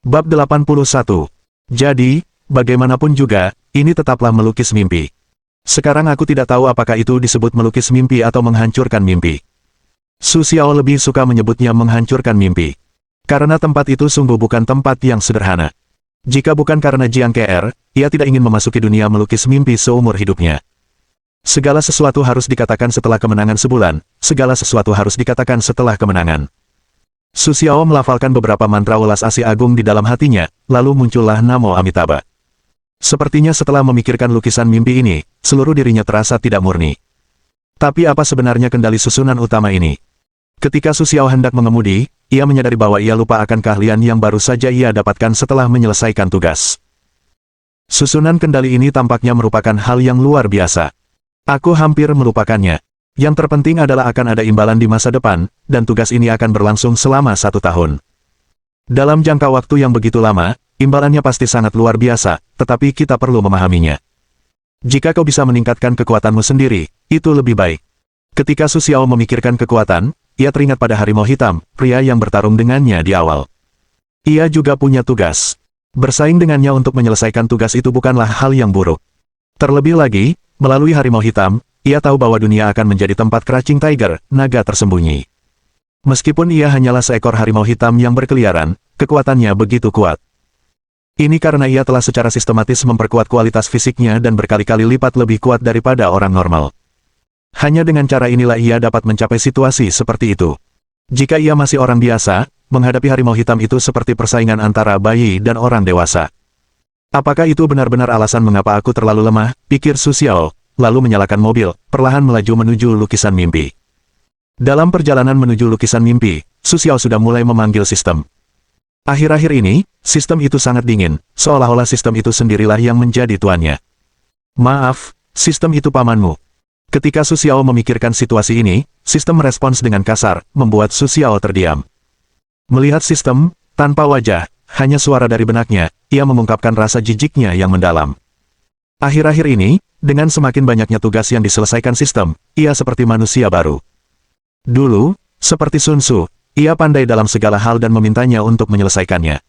Bab 81. Jadi, bagaimanapun juga, ini tetaplah melukis mimpi. Sekarang aku tidak tahu apakah itu disebut melukis mimpi atau menghancurkan mimpi. Su Xiao lebih suka menyebutnya menghancurkan mimpi. Karena tempat itu sungguh bukan tempat yang sederhana. Jika bukan karena Jiang Kr, ia tidak ingin memasuki dunia melukis mimpi seumur hidupnya. Segala sesuatu harus dikatakan setelah kemenangan sebulan, segala sesuatu harus dikatakan setelah kemenangan. Su Xiao melafalkan beberapa mantra welas asih agung di dalam hatinya, lalu muncullah Namo Amitabha. Sepertinya setelah memikirkan lukisan mimpi ini, seluruh dirinya terasa tidak murni. Tapi apa sebenarnya kendali susunan utama ini? Ketika Su Xiao hendak mengemudi, ia menyadari bahwa ia lupa akan keahlian yang baru saja ia dapatkan setelah menyelesaikan tugas. Susunan kendali ini tampaknya merupakan hal yang luar biasa. Aku hampir melupakannya. Yang terpenting adalah akan ada imbalan di masa depan, dan tugas ini akan berlangsung selama 1 tahun. Dalam jangka waktu yang begitu lama, imbalannya pasti sangat luar biasa, tetapi kita perlu memahaminya. Jika kau bisa meningkatkan kekuatanmu sendiri, itu lebih baik. Ketika Su Xiao memikirkan kekuatan, ia teringat pada harimau hitam, pria yang bertarung dengannya di awal. Ia juga punya tugas. Bersaing dengannya untuk menyelesaikan tugas itu bukanlah hal yang buruk. Terlebih lagi, melalui harimau hitam, ia tahu bahwa dunia akan menjadi tempat Crouching Tiger, naga tersembunyi. Meskipun ia hanyalah seekor harimau hitam yang berkeliaran, kekuatannya begitu kuat. Ini karena ia telah secara sistematis memperkuat kualitas fisiknya dan berkali-kali lipat lebih kuat daripada orang normal. Hanya dengan cara inilah ia dapat mencapai situasi seperti itu. Jika ia masih orang biasa, menghadapi harimau hitam itu seperti persaingan antara bayi dan orang dewasa. Apakah itu benar-benar alasan mengapa aku terlalu lemah, pikir Su Xiao, lalu menyalakan mobil, perlahan melaju menuju lukisan mimpi. Dalam perjalanan menuju lukisan mimpi, Su Xiao sudah mulai memanggil sistem. Akhir-akhir ini, sistem itu sangat dingin, seolah-olah sistem itu sendirilah yang menjadi tuannya. Maaf, sistem itu pamanmu. Ketika Su Xiao memikirkan situasi ini, sistem merespons dengan kasar, membuat Su Xiao terdiam. Melihat sistem, tanpa wajah, hanya suara dari benaknya, ia mengungkapkan rasa jijiknya yang mendalam. Akhir-akhir ini, dengan semakin banyaknya tugas yang diselesaikan sistem, ia seperti manusia baru. Dulu, seperti Sun Tzu, ia pandai dalam segala hal dan memintanya untuk menyelesaikannya.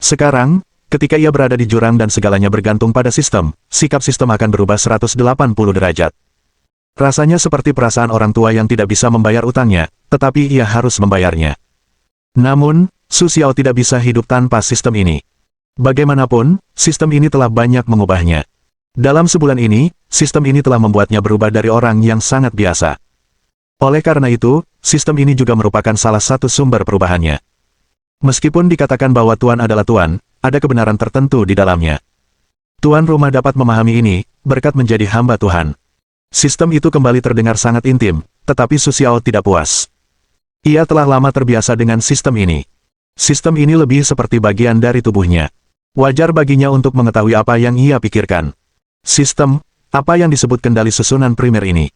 Sekarang, ketika ia berada di jurang dan segalanya bergantung pada sistem, sikap sistem akan berubah 180 derajat. Rasanya seperti perasaan orang tua yang tidak bisa membayar utangnya, tetapi ia harus membayarnya. Namun, Su Xiao tidak bisa hidup tanpa sistem ini. Bagaimanapun, sistem ini telah banyak mengubahnya. Dalam sebulan ini, sistem ini telah membuatnya berubah dari orang yang sangat biasa. Oleh karena itu, sistem ini juga merupakan salah satu sumber perubahannya. Meskipun dikatakan bahwa Tuan adalah Tuan, ada kebenaran tertentu di dalamnya. Tuan rumah dapat memahami ini, berkat menjadi hamba Tuhan. Sistem itu kembali terdengar sangat intim, tetapi Su Xiao tidak puas. Ia telah lama terbiasa dengan sistem ini. Sistem ini lebih seperti bagian dari tubuhnya. Wajar baginya untuk mengetahui apa yang ia pikirkan. Sistem, apa yang disebut kendali susunan primer ini?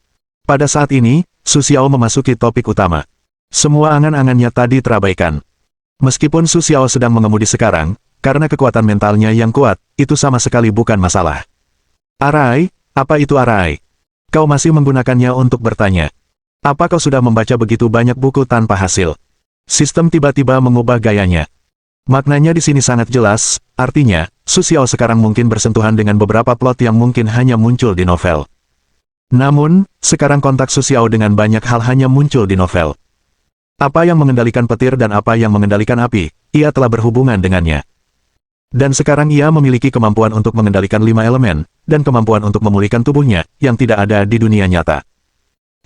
Pada saat ini, Su Xiao memasuki topik utama. Semua angan-angannya tadi terabaikan. Meskipun Su Xiao sedang mengemudi sekarang, karena kekuatan mentalnya yang kuat, itu sama sekali bukan masalah. Arai, apa itu arai? Kau masih menggunakannya untuk bertanya. Apa kau sudah membaca begitu banyak buku tanpa hasil? Sistem tiba-tiba mengubah gayanya. Maknanya di sini sangat jelas, artinya, Su Xiao sekarang mungkin bersentuhan dengan beberapa plot yang mungkin hanya muncul di novel. Namun, sekarang kontak Su Xiao dengan banyak hal hanya muncul di novel. Apa yang mengendalikan petir dan apa yang mengendalikan api, ia telah berhubungan dengannya. Dan sekarang ia memiliki kemampuan untuk mengendalikan 5 elemen, dan kemampuan untuk memulihkan tubuhnya, yang tidak ada di dunia nyata.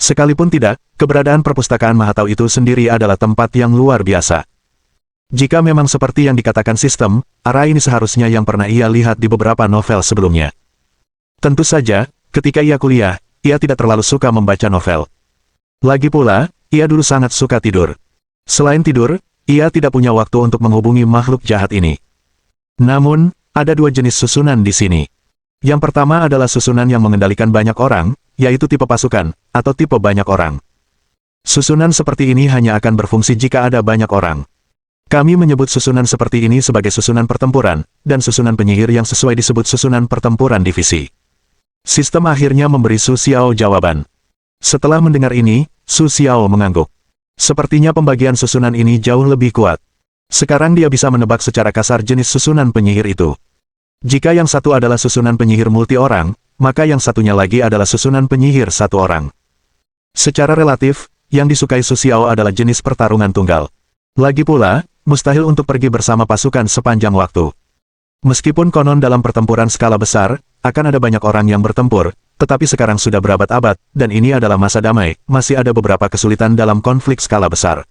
Sekalipun tidak, keberadaan perpustakaan Mahatau itu sendiri adalah tempat yang luar biasa. Jika memang seperti yang dikatakan sistem, arah ini seharusnya yang pernah ia lihat di beberapa novel sebelumnya. Tentu saja, ketika ia kuliah, ia tidak terlalu suka membaca novel. Lagi pula, ia dulu sangat suka tidur. Selain tidur, ia tidak punya waktu untuk menghubungi makhluk jahat ini. Namun, ada 2 jenis susunan di sini. Yang pertama adalah susunan yang mengendalikan banyak orang, yaitu tipe pasukan, atau tipe banyak orang. Susunan seperti ini hanya akan berfungsi jika ada banyak orang. Kami menyebut susunan seperti ini sebagai susunan pertempuran, dan susunan penyihir yang sesuai disebut susunan pertempuran divisi. Sistem akhirnya memberi Su Xiao jawaban. Setelah mendengar ini, Su Xiao mengangguk. Sepertinya pembagian susunan ini jauh lebih kuat. Sekarang dia bisa menebak secara kasar jenis susunan penyihir itu. Jika yang satu adalah susunan penyihir multi orang, maka yang satunya lagi adalah susunan penyihir satu orang. Secara relatif, yang disukai Su Xiao adalah jenis pertarungan tunggal. Lagi pula, mustahil untuk pergi bersama pasukan sepanjang waktu. Meskipun konon dalam pertempuran skala besar, akan ada banyak orang yang bertempur, tetapi sekarang sudah berabad-abad, dan ini adalah masa damai, masih ada beberapa kesulitan dalam konflik skala besar.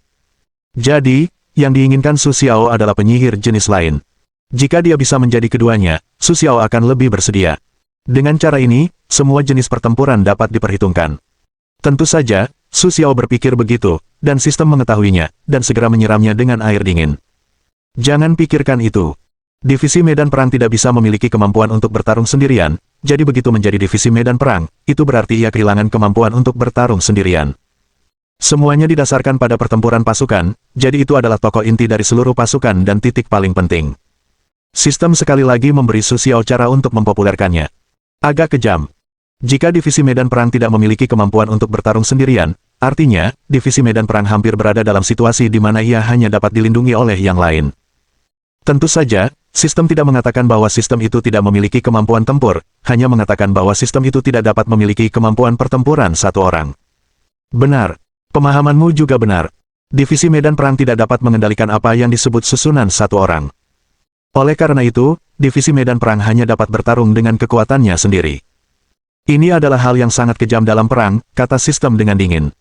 Jadi, yang diinginkan Su Xiao adalah penyihir jenis lain. Jika dia bisa menjadi keduanya, Su Xiao akan lebih bersedia. Dengan cara ini, semua jenis pertempuran dapat diperhitungkan. Tentu saja, Su Xiao berpikir begitu, dan sistem mengetahuinya, dan segera menyiramnya dengan air dingin. Jangan pikirkan itu. Divisi medan perang tidak bisa memiliki kemampuan untuk bertarung sendirian, jadi begitu menjadi divisi medan perang, itu berarti ia kehilangan kemampuan untuk bertarung sendirian. Semuanya didasarkan pada pertempuran pasukan, jadi itu adalah tokoh inti dari seluruh pasukan dan titik paling penting. Sistem sekali lagi memberi Su Xiao cara untuk mempopulerkannya. Agak kejam. Jika divisi medan perang tidak memiliki kemampuan untuk bertarung sendirian, artinya, divisi medan perang hampir berada dalam situasi di mana ia hanya dapat dilindungi oleh yang lain. Tentu saja, sistem tidak mengatakan bahwa sistem itu tidak memiliki kemampuan tempur, hanya mengatakan bahwa sistem itu tidak dapat memiliki kemampuan pertempuran satu orang. Benar. Pemahamanmu juga benar. Divisi medan perang tidak dapat mengendalikan apa yang disebut susunan satu orang. Oleh karena itu, divisi medan perang hanya dapat bertarung dengan kekuatannya sendiri. Ini adalah hal yang sangat kejam dalam perang, kata sistem dengan dingin.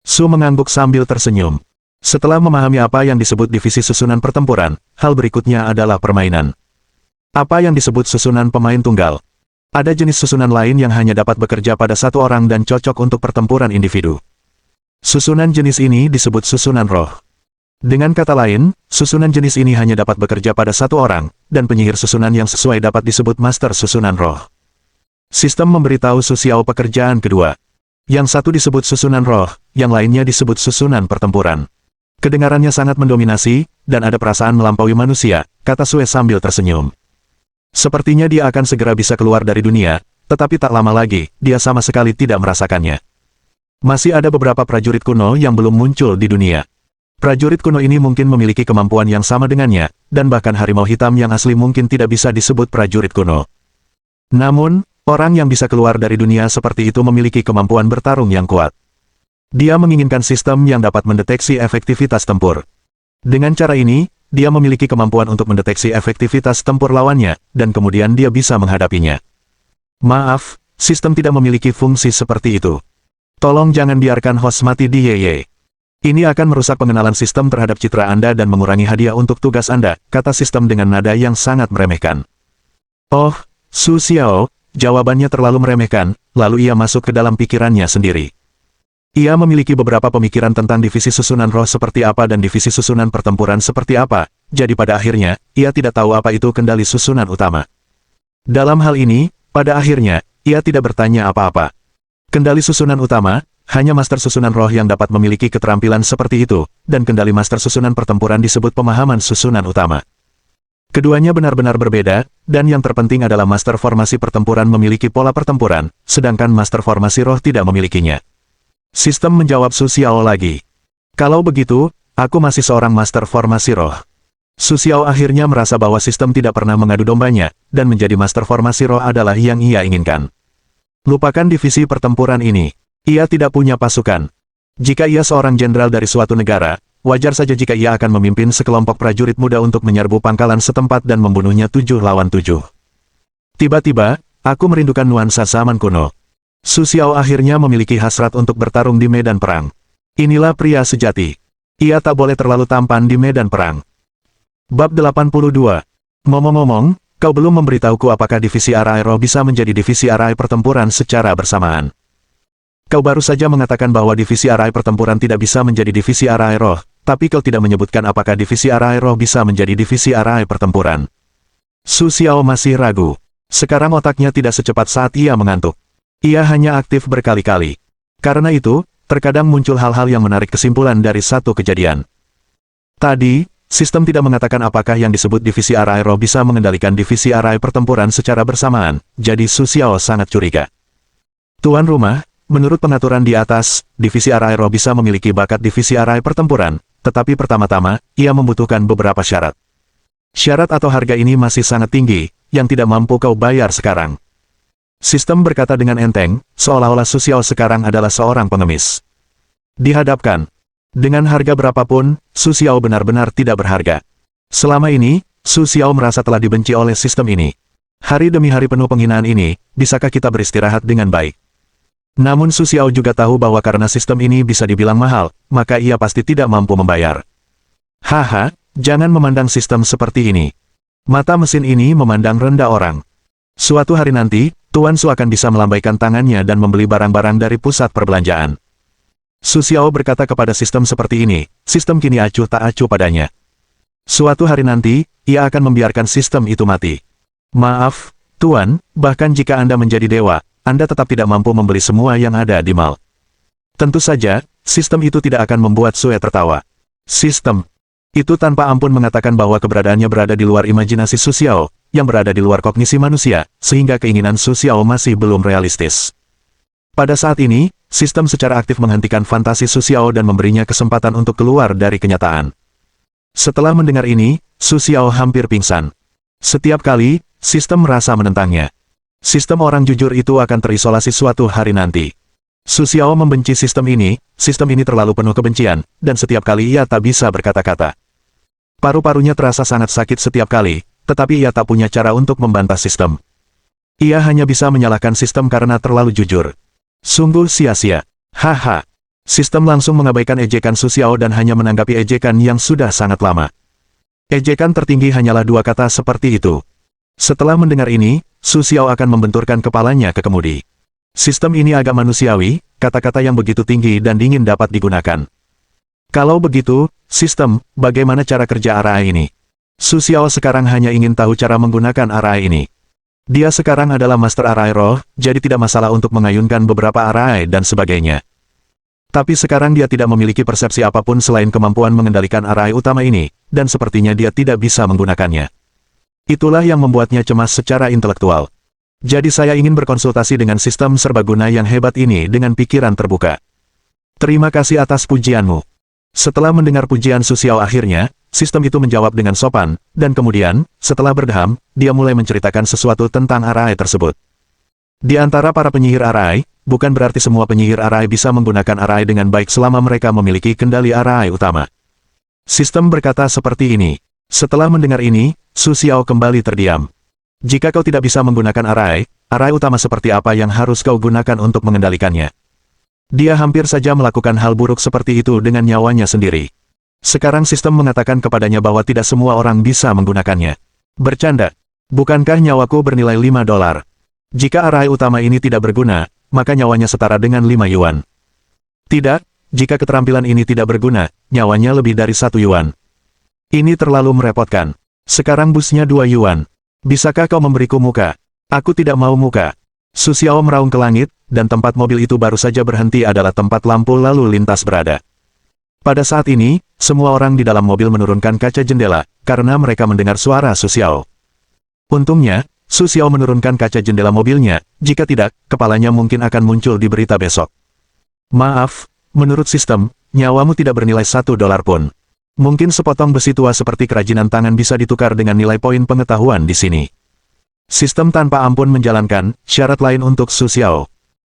Su mengangguk sambil tersenyum. Setelah memahami apa yang disebut divisi susunan pertempuran, hal berikutnya adalah permainan. Apa yang disebut susunan pemain tunggal? Ada jenis susunan lain yang hanya dapat bekerja pada satu orang dan cocok untuk pertempuran individu. Susunan jenis ini disebut susunan roh. Dengan kata lain, susunan jenis ini hanya dapat bekerja pada satu orang, dan penyihir susunan yang sesuai dapat disebut master susunan roh. Sistem memberitahu Su Xiao pekerjaan kedua. Yang satu disebut susunan roh, yang lainnya disebut susunan pertempuran. Kedengarannya sangat mendominasi, dan ada perasaan melampaui manusia, kata Sue sambil tersenyum. Sepertinya dia akan segera bisa keluar dari dunia, tetapi tak lama lagi, dia sama sekali tidak merasakannya. Masih ada beberapa prajurit kuno yang belum muncul di dunia. Prajurit kuno ini mungkin memiliki kemampuan yang sama dengannya, dan bahkan harimau hitam yang asli mungkin tidak bisa disebut prajurit kuno. Namun, orang yang bisa keluar dari dunia seperti itu memiliki kemampuan bertarung yang kuat. Dia menginginkan sistem yang dapat mendeteksi efektivitas tempur. Dengan cara ini, dia memiliki kemampuan untuk mendeteksi efektivitas tempur lawannya, dan kemudian dia bisa menghadapinya. Maaf, sistem tidak memiliki fungsi seperti itu. Tolong jangan biarkan host mati di Yeye. Ini akan merusak pengenalan sistem terhadap citra Anda dan mengurangi hadiah untuk tugas Anda, kata sistem dengan nada yang sangat meremehkan. Oh, Su Xiao, jawabannya terlalu meremehkan, lalu ia masuk ke dalam pikirannya sendiri. Ia memiliki beberapa pemikiran tentang divisi susunan roh seperti apa dan divisi susunan pertempuran seperti apa, jadi pada akhirnya, ia tidak tahu apa itu kendali susunan utama. Dalam hal ini, pada akhirnya, ia tidak bertanya apa-apa. Kendali susunan utama, hanya master susunan roh yang dapat memiliki keterampilan seperti itu, dan kendali master susunan pertempuran disebut pemahaman susunan utama. Keduanya benar-benar berbeda, dan yang terpenting adalah master formasi pertempuran memiliki pola pertempuran, sedangkan master formasi roh tidak memilikinya. Sistem menjawab Su Xiao lagi. Kalau begitu, aku masih seorang master formasi roh. Su Xiao akhirnya merasa bahwa sistem tidak pernah mengadu dombanya, dan menjadi master formasi roh adalah yang ia inginkan. Lupakan divisi pertempuran ini. Ia tidak punya pasukan. Jika ia seorang jenderal dari suatu negara, wajar saja jika ia akan memimpin sekelompok prajurit muda untuk menyerbu pangkalan setempat dan membunuhnya 7 lawan 7. Tiba-tiba, aku merindukan nuansa zaman kuno. Su Xiao akhirnya memiliki hasrat untuk bertarung di medan perang. Inilah pria sejati. Ia tak boleh terlalu tampan di medan perang. Bab 82. Ngomong-ngomong, kau belum memberitahuku apakah divisi arai roh bisa menjadi divisi arai pertempuran secara bersamaan. Kau baru saja mengatakan bahwa divisi arai pertempuran tidak bisa menjadi divisi arai roh, tapi kau tidak menyebutkan apakah divisi arai roh bisa menjadi divisi arai pertempuran. Su Xiao masih ragu. Sekarang otaknya tidak secepat saat ia mengantuk. Ia hanya aktif berkali-kali. Karena itu, terkadang muncul hal-hal yang menarik kesimpulan dari satu kejadian. Tadi, sistem tidak mengatakan apakah yang disebut divisi arai roh bisa mengendalikan divisi arai pertempuran secara bersamaan, jadi Su Xiao sangat curiga. Tuan rumah, menurut pengaturan di atas, divisi arai roh bisa memiliki bakat divisi arai pertempuran, tetapi pertama-tama, ia membutuhkan beberapa syarat. Syarat atau harga ini masih sangat tinggi, yang tidak mampu kau bayar sekarang. Sistem berkata dengan enteng, seolah-olah Su Xiao sekarang adalah seorang pengemis. Dihadapkan dengan harga berapapun, Su Xiao benar-benar tidak berharga. Selama ini, Su Xiao merasa telah dibenci oleh sistem ini. Hari demi hari penuh penghinaan ini, bisakah kita beristirahat dengan baik? Namun Su Xiao juga tahu bahwa karena sistem ini bisa dibilang mahal, maka ia pasti tidak mampu membayar. Haha, jangan memandang sistem seperti ini. Mata mesin ini memandang rendah orang. Suatu hari nanti, Tuan Su akan bisa melambaikan tangannya dan membeli barang-barang dari pusat perbelanjaan. Su Xiao berkata kepada sistem seperti ini, sistem kini acuh tak acuh padanya. Suatu hari nanti, ia akan membiarkan sistem itu mati. Maaf, Tuan, bahkan jika Anda menjadi dewa, Anda tetap tidak mampu membeli semua yang ada di mall. Tentu saja, sistem itu tidak akan membuat Sue tertawa. Sistem itu tanpa ampun mengatakan bahwa keberadaannya berada di luar imajinasi Su Xiao, yang berada di luar kognisi manusia, sehingga keinginan Su Xiao masih belum realistis. Pada saat ini, sistem secara aktif menghentikan fantasi Su Xiao dan memberinya kesempatan untuk keluar dari kenyataan. Setelah mendengar ini, Su Xiao hampir pingsan. Setiap kali, sistem merasa menentangnya. Sistem orang jujur itu akan terisolasi suatu hari nanti. Su Xiao membenci sistem ini terlalu penuh kebencian, dan setiap kali ia tak bisa berkata-kata. Paru-parunya terasa sangat sakit setiap kali, tetapi ia tak punya cara untuk membantah sistem. Ia hanya bisa menyalahkan sistem karena terlalu jujur. Sungguh sia-sia. Haha. Sistem langsung mengabaikan ejekan Su Xiao dan hanya menanggapi ejekan yang sudah sangat lama. Ejekan tertinggi hanyalah dua kata seperti itu. Setelah mendengar ini, Su Xiao akan membenturkan kepalanya ke kemudi. Sistem ini agak manusiawi, kata-kata yang begitu tinggi dan dingin dapat digunakan. Kalau begitu, sistem, bagaimana cara kerja array ini? Su Xiao sekarang hanya ingin tahu cara menggunakan array ini. Dia sekarang adalah master array roh, jadi tidak masalah untuk mengayunkan beberapa array dan sebagainya. Tapi sekarang dia tidak memiliki persepsi apapun selain kemampuan mengendalikan array utama ini, dan sepertinya dia tidak bisa menggunakannya. Itulah yang membuatnya cemas secara intelektual. Jadi saya ingin berkonsultasi dengan sistem serbaguna yang hebat ini dengan pikiran terbuka. Terima kasih atas pujianmu. Setelah mendengar pujian Su Xiao akhirnya, sistem itu menjawab dengan sopan, dan kemudian, setelah berdeham, dia mulai menceritakan sesuatu tentang array tersebut. Di antara para penyihir array, bukan berarti semua penyihir array bisa menggunakan array dengan baik selama mereka memiliki kendali array utama. Sistem berkata seperti ini. Setelah mendengar ini, Su Xiao kembali terdiam. Jika kau tidak bisa menggunakan array utama seperti apa yang harus kau gunakan untuk mengendalikannya? Dia hampir saja melakukan hal buruk seperti itu dengan nyawanya sendiri. Sekarang sistem mengatakan kepadanya bahwa tidak semua orang bisa menggunakannya. Bercanda. Bukankah nyawaku bernilai $5? Jika array utama ini tidak berguna, maka nyawanya setara dengan 5 yuan. Tidak, jika keterampilan ini tidak berguna, nyawanya lebih dari 1 yuan. Ini terlalu merepotkan. Sekarang busnya 2 yuan. Bisakah kau memberiku muka? Aku tidak mau muka. Su Xiao meraung ke langit, dan tempat mobil itu baru saja berhenti adalah tempat lampu lalu lintas berada. Pada saat ini, semua orang di dalam mobil menurunkan kaca jendela, karena mereka mendengar suara Su Xiao. Untungnya, Su Xiao menurunkan kaca jendela mobilnya, jika tidak, kepalanya mungkin akan muncul di berita besok. Maaf, menurut sistem, nyawamu tidak bernilai $1 pun. Mungkin sepotong besi tua seperti kerajinan tangan bisa ditukar dengan nilai poin pengetahuan di sini. Sistem tanpa ampun menjalankan syarat lain untuk Su Xiao.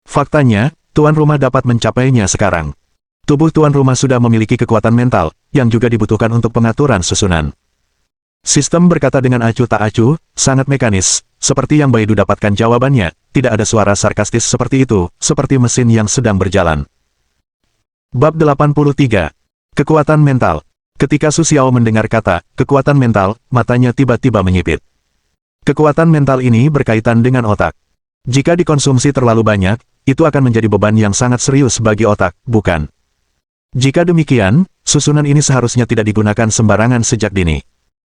Faktanya, tuan rumah dapat mencapainya sekarang. Tubuh tuan rumah sudah memiliki kekuatan mental, yang juga dibutuhkan untuk pengaturan susunan. Sistem berkata dengan acuh tak acuh, sangat mekanis, seperti yang Baidu dapatkan jawabannya, tidak ada suara sarkastis seperti itu, seperti mesin yang sedang berjalan. Bab 83. Kekuatan mental. Ketika Su Xiao mendengar kata, kekuatan mental, matanya tiba-tiba menyipit. Kekuatan mental ini berkaitan dengan otak. Jika dikonsumsi terlalu banyak, itu akan menjadi beban yang sangat serius bagi otak, bukan? Jika demikian, susunan ini seharusnya tidak digunakan sembarangan sejak dini.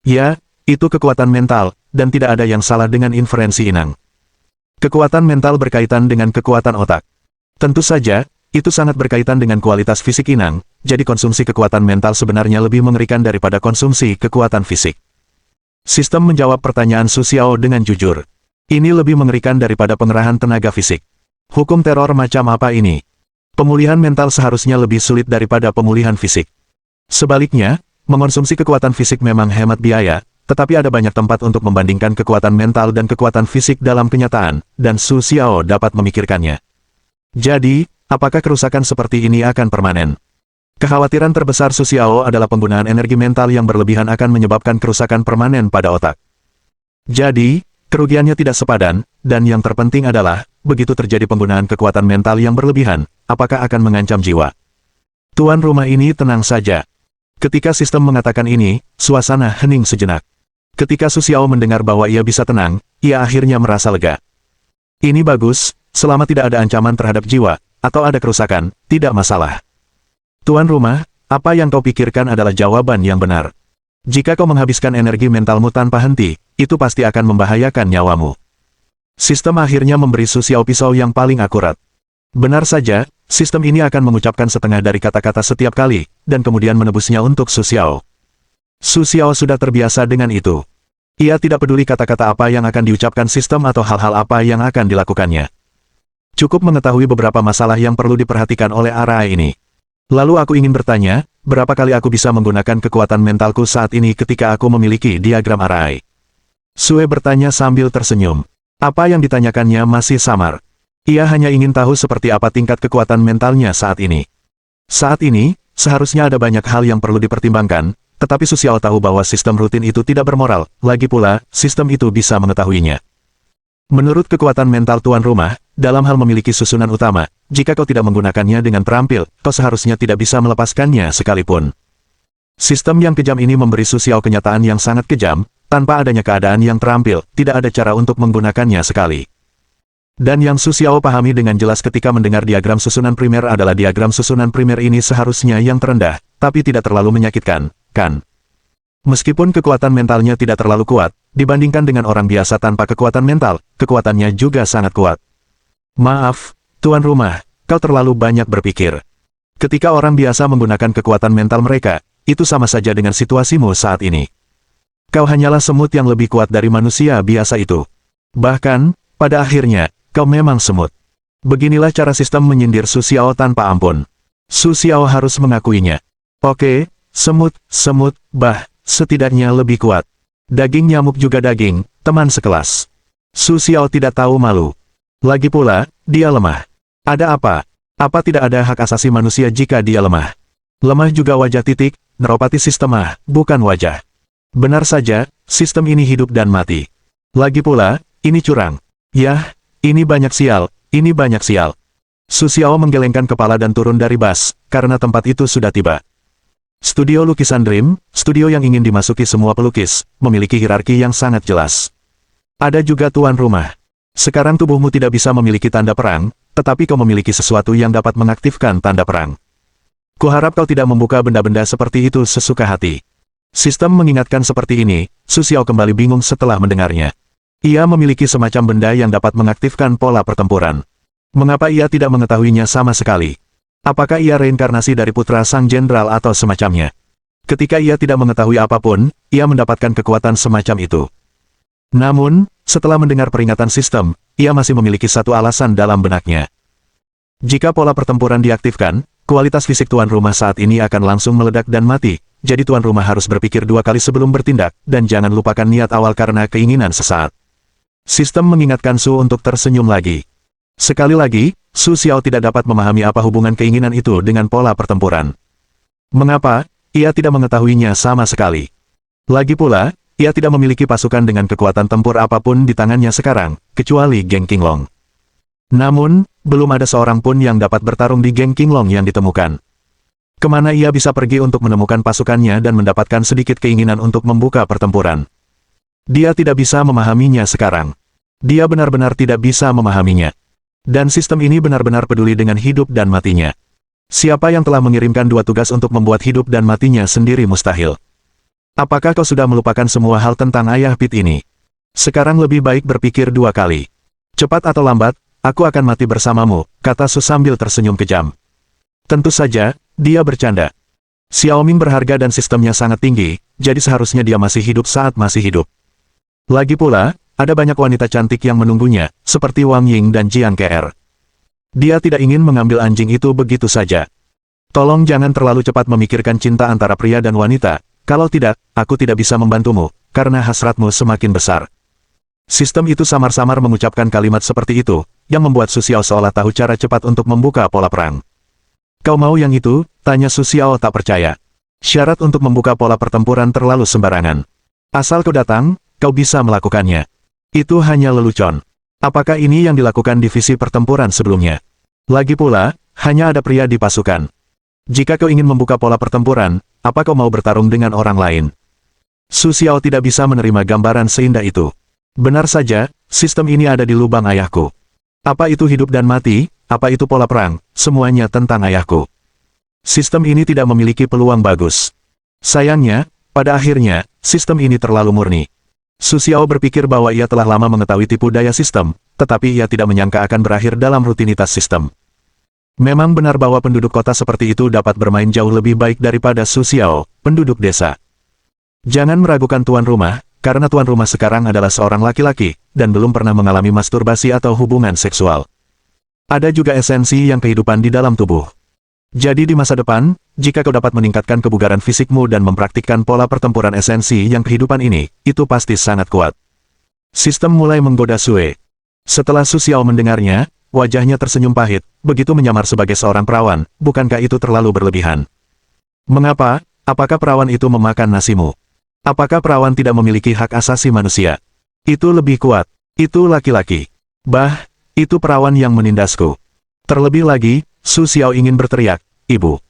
Ya, itu kekuatan mental, dan tidak ada yang salah dengan inferensi Inang. Kekuatan mental berkaitan dengan kekuatan otak. Tentu saja, itu sangat berkaitan dengan kualitas fisik Inang, jadi konsumsi kekuatan mental sebenarnya lebih mengerikan daripada konsumsi kekuatan fisik. Sistem menjawab pertanyaan Su Xiao dengan jujur. Ini lebih mengerikan daripada pengerahan tenaga fisik. Hukum teror macam apa ini? Pemulihan mental seharusnya lebih sulit daripada pemulihan fisik. Sebaliknya, mengonsumsi kekuatan fisik memang hemat biaya, tetapi ada banyak tempat untuk membandingkan kekuatan mental dan kekuatan fisik dalam kenyataan, dan Su Xiao dapat memikirkannya. Jadi, apakah kerusakan seperti ini akan permanen? Kekhawatiran terbesar Su Xiao adalah penggunaan energi mental yang berlebihan akan menyebabkan kerusakan permanen pada otak. Jadi, kerugiannya tidak sepadan, dan yang terpenting adalah, begitu terjadi penggunaan kekuatan mental yang berlebihan, apakah akan mengancam jiwa? Tuan rumah ini tenang saja. Ketika sistem mengatakan ini, suasana hening sejenak. Ketika Su Xiao mendengar bahwa ia bisa tenang, ia akhirnya merasa lega. Ini bagus, selama tidak ada ancaman terhadap jiwa, atau ada kerusakan, tidak masalah. Tuan rumah, apa yang kau pikirkan adalah jawaban yang benar. Jika kau menghabiskan energi mentalmu tanpa henti, itu pasti akan membahayakan nyawamu. Sistem akhirnya memberi Su Xiao pisau yang paling akurat. Benar saja, sistem ini akan mengucapkan setengah dari kata-kata setiap kali, dan kemudian menebusnya untuk Su Xiao. Su Xiao sudah terbiasa dengan itu. Ia tidak peduli kata-kata apa yang akan diucapkan sistem atau hal-hal apa yang akan dilakukannya. Cukup mengetahui beberapa masalah yang perlu diperhatikan oleh Arai ini. Lalu aku ingin bertanya, berapa kali aku bisa menggunakan kekuatan mentalku saat ini ketika aku memiliki diagram Arai? Sue bertanya sambil tersenyum. Apa yang ditanyakannya masih samar. Ia hanya ingin tahu seperti apa tingkat kekuatan mentalnya saat ini. Saat ini, seharusnya ada banyak hal yang perlu dipertimbangkan, tetapi Su Xiao tahu bahwa sistem rutin itu tidak bermoral, lagi pula, sistem itu bisa mengetahuinya. Menurut kekuatan mental tuan rumah, dalam hal memiliki susunan utama, jika kau tidak menggunakannya dengan terampil, kau seharusnya tidak bisa melepaskannya sekalipun. Sistem yang kejam ini memberi Su Xiao kenyataan yang sangat kejam, tanpa adanya keadaan yang terampil, tidak ada cara untuk menggunakannya sekali. Dan yang Su Xiao pahami dengan jelas ketika mendengar diagram susunan primer adalah diagram susunan primer ini seharusnya yang terendah, tapi tidak terlalu menyakitkan, kan? Meskipun kekuatan mentalnya tidak terlalu kuat, dibandingkan dengan orang biasa tanpa kekuatan mental, kekuatannya juga sangat kuat. Maaf, tuan rumah, kau terlalu banyak berpikir. Ketika orang biasa menggunakan kekuatan mental mereka, itu sama saja dengan situasimu saat ini. Kau hanyalah semut yang lebih kuat dari manusia biasa itu. Bahkan, pada akhirnya, kau memang semut. Beginilah cara sistem menyindir Su Xiao tanpa ampun. Su Xiao harus mengakuinya. Oke, semut, setidaknya lebih kuat. Daging nyamuk juga daging, teman sekelas. Su Xiao tidak tahu malu. Lagi pula, dia lemah. Ada apa? Apa tidak ada hak asasi manusia jika dia lemah? Lemah juga wajah titik, neropati sistemah, bukan wajah. Benar saja, sistem ini hidup dan mati. Lagi pula, ini curang. Yah, ini banyak sial, ini banyak sial. Su Xiao menggelengkan kepala dan turun dari bas, karena tempat itu sudah tiba. Studio lukisan Dream, studio yang ingin dimasuki semua pelukis, memiliki hierarki yang sangat jelas. Ada juga tuan rumah. Sekarang tubuhmu tidak bisa memiliki tanda perang, tetapi kau memiliki sesuatu yang dapat mengaktifkan tanda perang. Kuharap kau tidak membuka benda-benda seperti itu sesuka hati. Sistem mengingatkan seperti ini, Su Xiao kembali bingung setelah mendengarnya. Ia memiliki semacam benda yang dapat mengaktifkan pola pertempuran. Mengapa ia tidak mengetahuinya sama sekali? Apakah ia reinkarnasi dari putra sang jenderal atau semacamnya? Ketika ia tidak mengetahui apapun, ia mendapatkan kekuatan semacam itu. Namun, setelah mendengar peringatan sistem, ia masih memiliki satu alasan dalam benaknya. Jika pola pertempuran diaktifkan, kualitas fisik tuan rumah saat ini akan langsung meledak dan mati, jadi tuan rumah harus berpikir dua kali sebelum bertindak, dan jangan lupakan niat awal karena keinginan sesaat. Sistem mengingatkan Su untuk tersenyum lagi. Sekali lagi, Su Xiao tidak dapat memahami apa hubungan keinginan itu dengan pola pertempuran. Mengapa, ia tidak mengetahuinya sama sekali. Lagi pula, ia tidak memiliki pasukan dengan kekuatan tempur apapun di tangannya sekarang, kecuali Geng Qinglong. Namun, belum ada seorang pun yang dapat bertarung di Geng Qinglong yang ditemukan. Kemana ia bisa pergi untuk menemukan pasukannya dan mendapatkan sedikit keinginan untuk membuka pertempuran? Dia tidak bisa memahaminya sekarang. Dia benar-benar tidak bisa memahaminya. Dan sistem ini benar-benar peduli dengan hidup dan matinya. Siapa yang telah mengirimkan dua tugas untuk membuat hidup dan matinya sendiri mustahil? Apakah kau sudah melupakan semua hal tentang ayah Pit ini? Sekarang lebih baik berpikir dua kali. Cepat atau lambat, aku akan mati bersamamu, kata Su sambil tersenyum kejam. Tentu saja, dia bercanda. Xiaoming berharga dan sistemnya sangat tinggi, jadi seharusnya dia masih hidup saat masih hidup. Lagi pula, ada banyak wanita cantik yang menunggunya, seperti Wang Ying dan Jiang Ke. Dia tidak ingin mengambil anjing itu begitu saja. Tolong jangan terlalu cepat memikirkan cinta antara pria dan wanita, kalau tidak, aku tidak bisa membantumu, karena hasratmu semakin besar. Sistem itu samar-samar mengucapkan kalimat seperti itu, yang membuat Su Xiao seolah tahu cara cepat untuk membuka pola perang. Kau mau yang itu? Tanya Su Xiao tak percaya. Syarat untuk membuka pola pertempuran terlalu sembarangan. Asal kau datang, kau bisa melakukannya. Itu hanya lelucon. Apakah ini yang dilakukan divisi pertempuran sebelumnya? Lagi pula, hanya ada pria di pasukan. Jika kau ingin membuka pola pertempuran, apa kau mau bertarung dengan orang lain? Su Xiao tidak bisa menerima gambaran seindah itu. Benar saja, sistem ini ada di lubang ayahku. Apa itu hidup dan mati, apa itu pola perang, semuanya tentang ayahku. Sistem ini tidak memiliki peluang bagus. Sayangnya, pada akhirnya, sistem ini terlalu murni. Su Xiao berpikir bahwa ia telah lama mengetahui tipu daya sistem, tetapi ia tidak menyangka akan berakhir dalam rutinitas sistem. Memang benar bahwa penduduk kota seperti itu dapat bermain jauh lebih baik daripada Su Xiao, penduduk desa. Jangan meragukan tuan rumah, karena tuan rumah sekarang adalah seorang laki-laki, dan belum pernah mengalami masturbasi atau hubungan seksual. Ada juga esensi yang kehidupan di dalam tubuh. Jadi di masa depan, jika kau dapat meningkatkan kebugaran fisikmu dan mempraktikkan pola pertempuran esensi yang kehidupan ini, itu pasti sangat kuat. Sistem mulai menggoda Sue. Setelah Su Xiao mendengarnya, wajahnya tersenyum pahit, begitu menyamar sebagai seorang perawan, bukankah itu terlalu berlebihan? Mengapa? Apakah perawan itu memakan nasimu? Apakah perawan tidak memiliki hak asasi manusia? Itu lebih kuat. Itu laki-laki. Bah, itu perawan yang menindasku. Terlebih lagi, Su Xiao ingin berteriak, Ibu.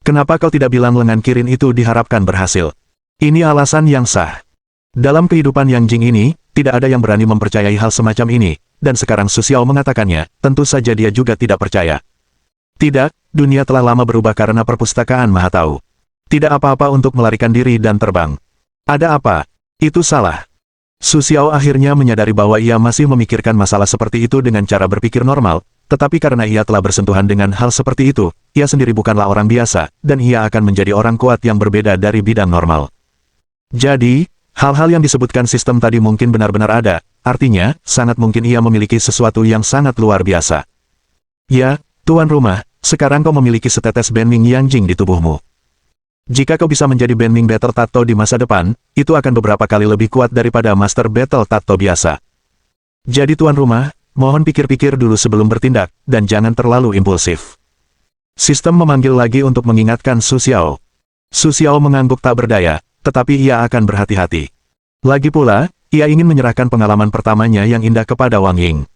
Kenapa kau tidak bilang lengan kirin itu diharapkan berhasil? Ini alasan yang sah. Dalam kehidupan Yang Jing ini, tidak ada yang berani mempercayai hal semacam ini, dan sekarang Su Xiao mengatakannya, tentu saja dia juga tidak percaya. Tidak, dunia telah lama berubah karena perpustakaan Maha Tahu. Tidak apa-apa untuk melarikan diri dan terbang. Ada apa? Itu salah. Su Xiao akhirnya menyadari bahwa ia masih memikirkan masalah seperti itu dengan cara berpikir normal, tetapi karena ia telah bersentuhan dengan hal seperti itu, ia sendiri bukanlah orang biasa, dan ia akan menjadi orang kuat yang berbeda dari bidang normal. Jadi, hal-hal yang disebutkan sistem tadi mungkin benar-benar ada, artinya, sangat mungkin ia memiliki sesuatu yang sangat luar biasa. Ya, tuan rumah, sekarang kau memiliki setetes Benming Yang Jing di tubuhmu. Jika kau bisa menjadi Benming Battle Tattoo di masa depan, itu akan beberapa kali lebih kuat daripada Master Battle Tattoo biasa. Jadi tuan rumah, mohon pikir-pikir dulu sebelum bertindak, dan jangan terlalu impulsif. Sistem memanggil lagi untuk mengingatkan Su Xiao. Su Xiao mengangguk tak berdaya, tetapi ia akan berhati-hati. Lagi pula, ia ingin menyerahkan pengalaman pertamanya yang indah kepada Wang Ying.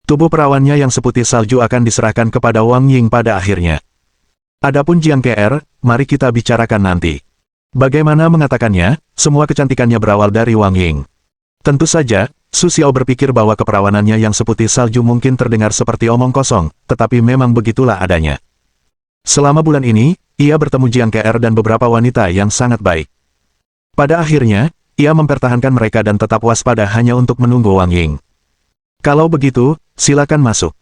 Tubuh perawannya yang seputih salju akan diserahkan kepada Wang Ying pada akhirnya. Adapun Jiang Kr, mari kita bicarakan nanti. Bagaimana mengatakannya, semua kecantikannya berawal dari Wang Ying. Tentu saja, Su Xiao berpikir bahwa keperawanannya yang seputih salju mungkin terdengar seperti omong kosong, tetapi memang begitulah adanya. Selama bulan ini, ia bertemu Jiang Kr dan beberapa wanita yang sangat baik. Pada akhirnya, ia mempertahankan mereka dan tetap waspada hanya untuk menunggu Wang Ying. Kalau begitu, silakan masuk.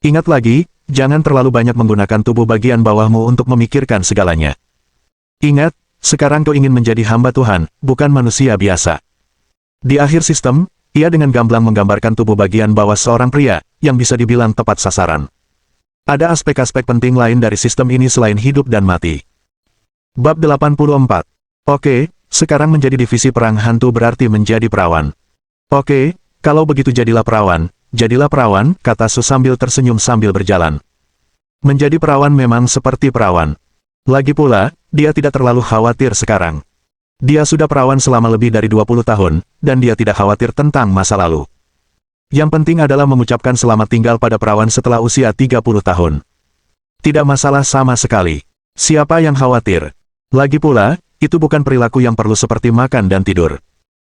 Ingat lagi, jangan terlalu banyak menggunakan tubuh bagian bawahmu untuk memikirkan segalanya. Ingat, sekarang kau ingin menjadi hamba Tuhan, bukan manusia biasa. Di akhir sistem, ia dengan gamblang menggambarkan tubuh bagian bawah seorang pria, yang bisa dibilang tepat sasaran. Ada aspek-aspek penting lain dari sistem ini selain hidup dan mati. Bab 84. Oke. Sekarang menjadi divisi perang hantu berarti menjadi perawan. Oke, kalau begitu jadilah perawan, kata Su sambil tersenyum sambil berjalan. Menjadi perawan memang seperti perawan. Lagi pula, dia tidak terlalu khawatir sekarang. Dia sudah perawan selama lebih dari 20 tahun, dan dia tidak khawatir tentang masa lalu. Yang penting adalah mengucapkan selamat tinggal pada perawan setelah usia 30 tahun. Tidak masalah sama sekali. Siapa yang khawatir? Lagi pula, itu bukan perilaku yang perlu seperti makan dan tidur.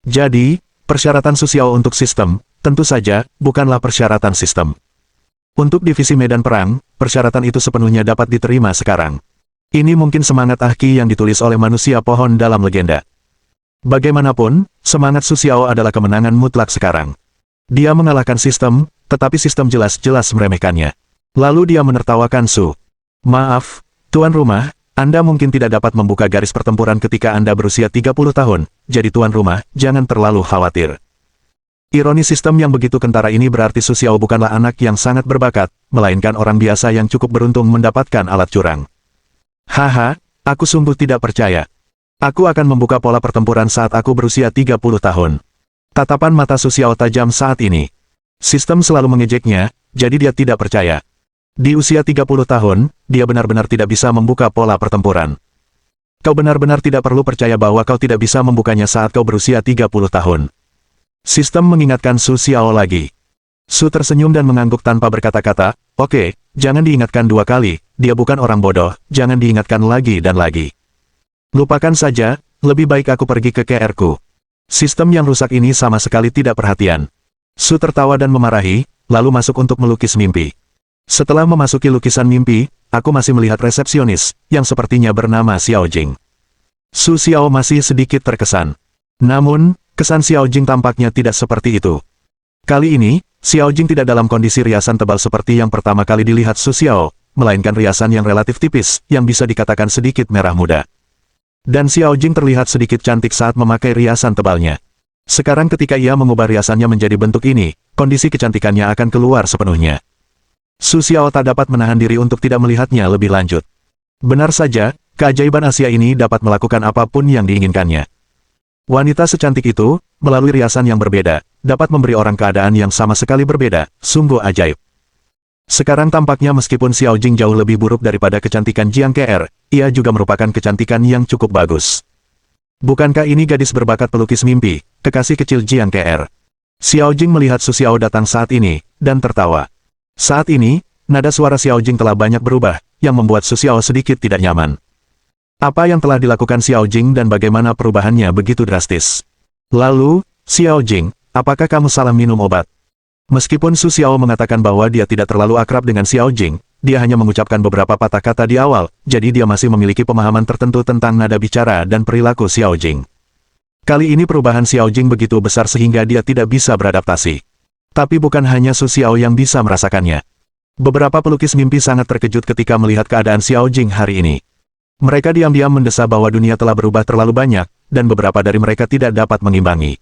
Jadi, persyaratan Su Xiao untuk sistem, tentu saja, bukanlah persyaratan sistem. Untuk divisi medan perang, persyaratan itu sepenuhnya dapat diterima sekarang. Ini mungkin semangat Ahki yang ditulis oleh manusia pohon dalam legenda. Bagaimanapun, semangat Su Xiao adalah kemenangan mutlak sekarang. Dia mengalahkan sistem, tetapi sistem jelas-jelas meremehkannya. Lalu dia menertawakan Su. Maaf, tuan rumah, Anda mungkin tidak dapat membuka garis pertempuran ketika Anda berusia 30 tahun, jadi tuan rumah, jangan terlalu khawatir. Ironi sistem yang begitu kentara ini berarti Su Xiao bukanlah anak yang sangat berbakat, melainkan orang biasa yang cukup beruntung mendapatkan alat curang. Haha, aku sungguh tidak percaya. Aku akan membuka pola pertempuran saat aku berusia 30 tahun. Tatapan mata Su Xiao tajam saat ini. Sistem selalu mengejeknya, jadi dia tidak percaya. Di usia 30 tahun, dia benar-benar tidak bisa membuka pola pertempuran. Kau benar-benar tidak perlu percaya bahwa kau tidak bisa membukanya saat kau berusia 30 tahun. Sistem mengingatkan Su Xiao lagi. Su tersenyum dan mengangguk tanpa berkata-kata, oke, jangan diingatkan dua kali, dia bukan orang bodoh, jangan diingatkan lagi dan lagi. Lupakan saja, lebih baik aku pergi ke KR-ku. Sistem yang rusak ini sama sekali tidak perhatian. Su tertawa dan memarahi, lalu masuk untuk melukis mimpi. Setelah memasuki lukisan mimpi, aku masih melihat resepsionis, yang sepertinya bernama Xiao Jing. Su Xiao masih sedikit terkesan. Namun, kesan Xiao Jing tampaknya tidak seperti itu. Kali ini, Xiao Jing tidak dalam kondisi riasan tebal seperti yang pertama kali dilihat Su Xiao, melainkan riasan yang relatif tipis, yang bisa dikatakan sedikit merah muda. Dan Xiao Jing terlihat sedikit cantik saat memakai riasan tebalnya. Sekarang ketika ia mengubah riasannya menjadi bentuk ini, kondisi kecantikannya akan keluar sepenuhnya. Su Xiao tak dapat menahan diri untuk tidak melihatnya lebih lanjut. Benar saja, keajaiban Asia ini dapat melakukan apapun yang diinginkannya. Wanita secantik itu, melalui riasan yang berbeda, dapat memberi orang keadaan yang sama sekali berbeda, sungguh ajaib. Sekarang tampaknya meskipun Xiao Jing jauh lebih buruk daripada kecantikan Jiang KR, ia juga merupakan kecantikan yang cukup bagus. Bukankah ini gadis berbakat pelukis mimpi, kekasih kecil Jiang KR? Xiao Jing melihat Su Xiao datang saat ini, dan tertawa. Saat ini, nada suara Xiao Jing telah banyak berubah, yang membuat Su Xiao sedikit tidak nyaman. Apa yang telah dilakukan Xiao Jing dan bagaimana perubahannya begitu drastis? Lalu, Xiao Jing, apakah kamu salah minum obat? Meskipun Su Xiao mengatakan bahwa dia tidak terlalu akrab dengan Xiao Jing, dia hanya mengucapkan beberapa patah kata di awal, jadi dia masih memiliki pemahaman tertentu tentang nada bicara dan perilaku Xiao Jing. Kali ini perubahan Xiao Jing begitu besar sehingga dia tidak bisa beradaptasi. Tapi bukan hanya Su Xiao yang bisa merasakannya. Beberapa pelukis mimpi sangat terkejut ketika melihat keadaan Xiao Jing hari ini. Mereka diam-diam mendesah bahwa dunia telah berubah terlalu banyak, dan beberapa dari mereka tidak dapat mengimbangi.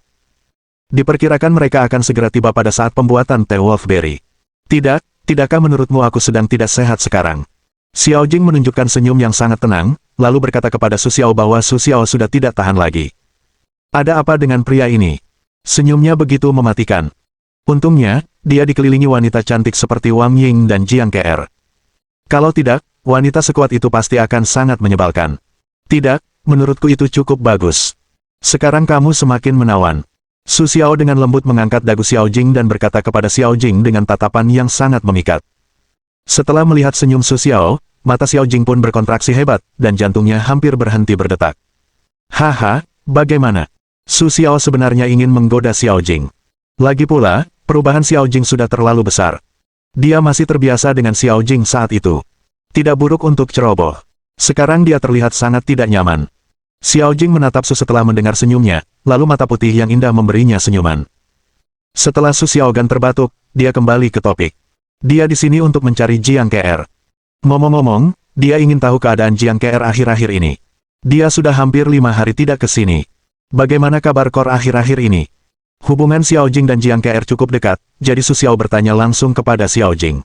Diperkirakan mereka akan segera tiba pada saat pembuatan teh Wolfberry. Tidakkah menurutmu aku sedang tidak sehat sekarang? Xiao Jing menunjukkan senyum yang sangat tenang, lalu berkata kepada Su Xiao bahwa Su Xiao sudah tidak tahan lagi. Ada apa dengan pria ini? Senyumnya begitu mematikan. Untungnya, dia dikelilingi wanita cantik seperti Wang Ying dan Jiang KR. Kalau tidak, wanita sekuat itu pasti akan sangat menyebalkan. Tidak, menurutku itu cukup bagus. Sekarang kamu semakin menawan. Su Xiao dengan lembut mengangkat dagu Xiao Jing dan berkata kepada Xiao Jing dengan tatapan yang sangat memikat. Setelah melihat senyum Su Xiao, mata Xiao Jing pun berkontraksi hebat, dan jantungnya hampir berhenti berdetak. Haha, bagaimana? Su Xiao sebenarnya ingin menggoda Xiao Jing. Lagi pula, perubahan Xiao Jing sudah terlalu besar. Dia masih terbiasa dengan Xiao Jing saat itu. Tidak buruk untuk ceroboh. Sekarang dia terlihat sangat tidak nyaman. Xiao Jing menatap Su setelah mendengar senyumnya, lalu mata putih yang indah memberinya senyuman. Setelah Su Xiaogan terbatuk, dia kembali ke topik. Dia di sini untuk mencari Jiang KR. Ngomong-ngomong, dia ingin tahu keadaan Jiang KR akhir-akhir ini. Dia sudah hampir 5 hari tidak ke sini. Bagaimana kabar Kor akhir-akhir ini? Hubungan Xiao Jing dan Jiang KR cukup dekat, jadi Su Xiao bertanya langsung kepada Xiao Jing.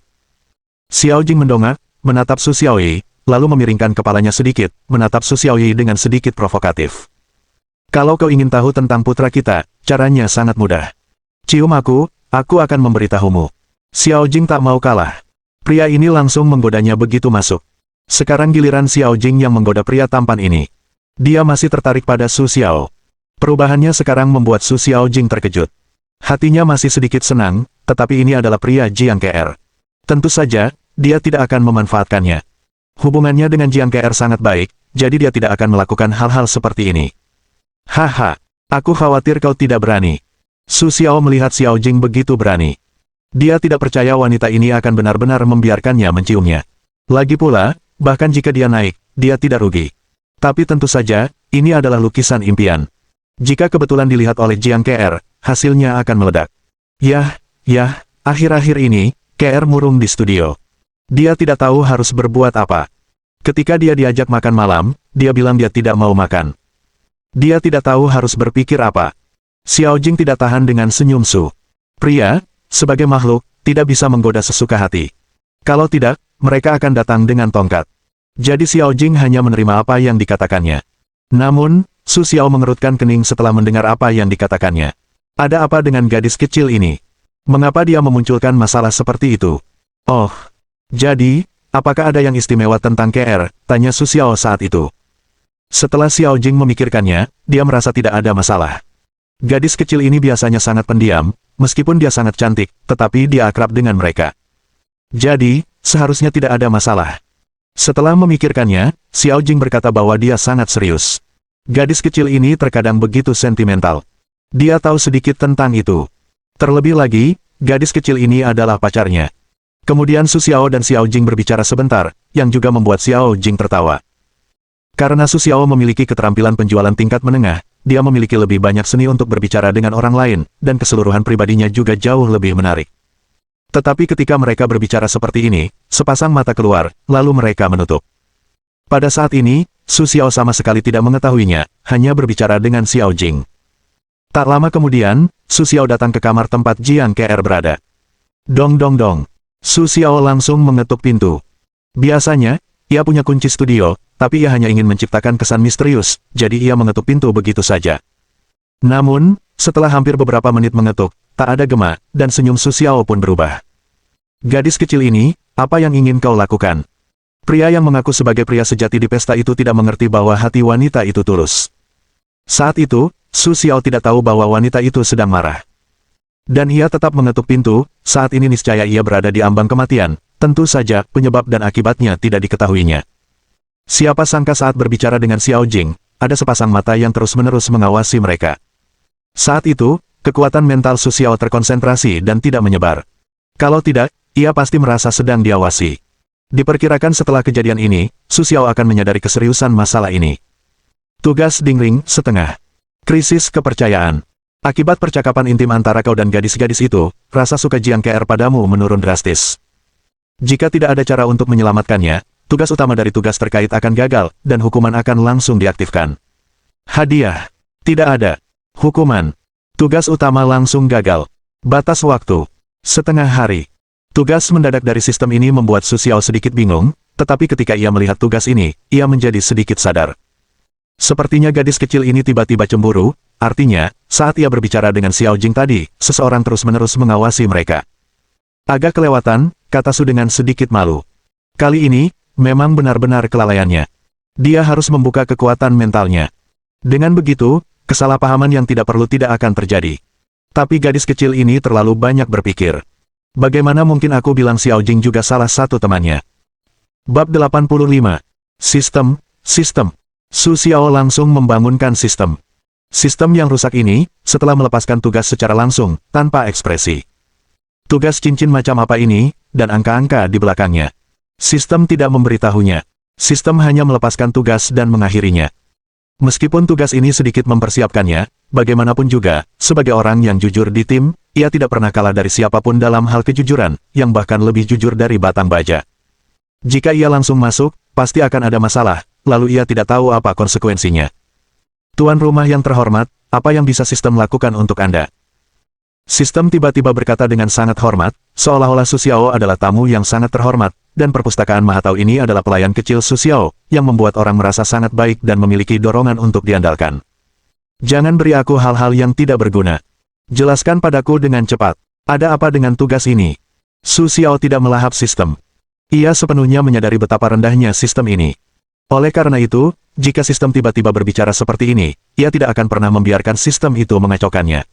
Xiao Jing mendongak, menatap Su Xiaoyi, lalu memiringkan kepalanya sedikit, menatap Su Xiaoyi dengan sedikit provokatif. Kalau kau ingin tahu tentang putra kita, caranya sangat mudah. Cium aku akan memberitahumu. Xiao Jing tak mau kalah. Pria ini langsung menggodanya begitu masuk. Sekarang giliran Xiao Jing yang menggoda pria tampan ini. Dia masih tertarik pada Su Xiao. Perubahannya sekarang membuat Su Xiao Jing terkejut. Hatinya masih sedikit senang, tetapi ini adalah pria Jiang KR. Tentu saja, dia tidak akan memanfaatkannya. Hubungannya dengan Jiang KR sangat baik, jadi dia tidak akan melakukan hal-hal seperti ini. Haha, aku khawatir kau tidak berani. Su Xiao melihat Xiao Jing begitu berani. Dia tidak percaya wanita ini akan benar-benar membiarkannya menciumnya. Lagi pula, bahkan jika dia naik, dia tidak rugi. Tapi tentu saja, ini adalah lukisan impian. Jika kebetulan dilihat oleh Jiang KR, hasilnya akan meledak. Yah, akhir-akhir ini, KR murung di studio. Dia tidak tahu harus berbuat apa. Ketika dia diajak makan malam, dia bilang dia tidak mau makan. Dia tidak tahu harus berpikir apa. Xiao Jing tidak tahan dengan senyum Su. Pria, sebagai makhluk, tidak bisa menggoda sesuka hati. Kalau tidak, mereka akan datang dengan tongkat. Jadi Xiao Jing hanya menerima apa yang dikatakannya. Namun, Su Xiao mengerutkan kening setelah mendengar apa yang dikatakannya. Ada apa dengan gadis kecil ini? Mengapa dia memunculkan masalah seperti itu? Oh, jadi, apakah ada yang istimewa tentang KR? Tanya Su Xiao saat itu. Setelah Xiao Jing memikirkannya, dia merasa tidak ada masalah. Gadis kecil ini biasanya sangat pendiam, meskipun dia sangat cantik, tetapi dia akrab dengan mereka. Jadi, seharusnya tidak ada masalah. Setelah memikirkannya, Xiao Jing berkata bahwa dia sangat serius. Gadis kecil ini terkadang begitu sentimental. Dia tahu sedikit tentang itu. Terlebih lagi, gadis kecil ini adalah pacarnya. Kemudian Su Xiao dan Xiao Jing berbicara sebentar, yang juga membuat Xiao Jing tertawa. Karena Su Xiao memiliki keterampilan penjualan tingkat menengah, dia memiliki lebih banyak seni untuk berbicara dengan orang lain, dan keseluruhan pribadinya juga jauh lebih menarik. Tetapi ketika mereka berbicara seperti ini, sepasang mata keluar, lalu mereka menutup. Pada saat ini, Su Xiao sama sekali tidak mengetahuinya, hanya berbicara dengan Xiao Jing. Tak lama kemudian, Su Xiao datang ke kamar tempat Jiang KR berada. Dong dong dong. Su Xiao langsung mengetuk pintu. Biasanya, ia punya kunci studio, tapi ia hanya ingin menciptakan kesan misterius, jadi ia mengetuk pintu begitu saja. Namun, setelah hampir beberapa menit mengetuk, tak ada gema, dan senyum Su Xiao pun berubah. Gadis kecil ini, apa yang ingin kau lakukan? Pria yang mengaku sebagai pria sejati di pesta itu tidak mengerti bahwa hati wanita itu tulus. Saat itu, Su Xiao tidak tahu bahwa wanita itu sedang marah. Dan ia tetap mengetuk pintu, saat ini niscaya ia berada di ambang kematian, tentu saja penyebab dan akibatnya tidak diketahuinya. Siapa sangka saat berbicara dengan Xiao Jing, ada sepasang mata yang terus-menerus mengawasi mereka. Saat itu, kekuatan mental Su Xiao terkonsentrasi dan tidak menyebar. Kalau tidak, ia pasti merasa sedang diawasi. Diperkirakan setelah kejadian ini, Su Xiao akan menyadari keseriusan masalah ini. Tugas Dingling, setengah. Krisis kepercayaan. Akibat percakapan intim antara kau dan gadis-gadis itu, rasa suka Jiang KR padamu menurun drastis. Jika tidak ada cara untuk menyelamatkannya, tugas utama dari tugas terkait akan gagal, dan hukuman akan langsung diaktifkan. Hadiah. Tidak ada. Hukuman. Tugas utama langsung gagal. Batas waktu. Setengah hari. Tugas mendadak dari sistem ini membuat Su Xiao sedikit bingung, tetapi ketika ia melihat tugas ini, ia menjadi sedikit sadar. Sepertinya gadis kecil ini tiba-tiba cemburu, artinya, saat ia berbicara dengan Xiao Jing tadi, seseorang terus-menerus mengawasi mereka. Agak kelewatan, kata Su dengan sedikit malu. Kali ini, memang benar-benar kelalaiannya. Dia harus membuka kekuatan mentalnya. Dengan begitu, kesalahpahaman yang tidak perlu tidak akan terjadi. Tapi gadis kecil ini terlalu banyak berpikir. Bagaimana mungkin aku bilang Xiao Jing juga salah satu temannya? Bab 85. Sistem. Su Xiao langsung membangunkan sistem. Sistem yang rusak ini, setelah melepaskan tugas secara langsung, tanpa ekspresi. Tugas cincin macam apa ini, dan angka-angka di belakangnya. Sistem tidak memberitahunya. Sistem hanya melepaskan tugas dan mengakhirinya. Meskipun tugas ini sedikit mempersiapkannya, bagaimanapun juga, sebagai orang yang jujur di tim, ia tidak pernah kalah dari siapapun dalam hal kejujuran, yang bahkan lebih jujur dari batang baja. Jika ia langsung masuk, pasti akan ada masalah, lalu ia tidak tahu apa konsekuensinya. Tuan rumah yang terhormat, apa yang bisa sistem lakukan untuk Anda? Sistem tiba-tiba berkata dengan sangat hormat, seolah-olah Su Xiao adalah tamu yang sangat terhormat, dan perpustakaan Mahatau ini adalah pelayan kecil Su Xiao, yang membuat orang merasa sangat baik dan memiliki dorongan untuk diandalkan. Jangan beri aku hal-hal yang tidak berguna. Jelaskan padaku dengan cepat. Ada apa dengan tugas ini? Su Xiao tidak melahap sistem. Ia sepenuhnya menyadari betapa rendahnya sistem ini. Oleh karena itu, jika sistem tiba-tiba berbicara seperti ini, ia tidak akan pernah membiarkan sistem itu mengacaukannya.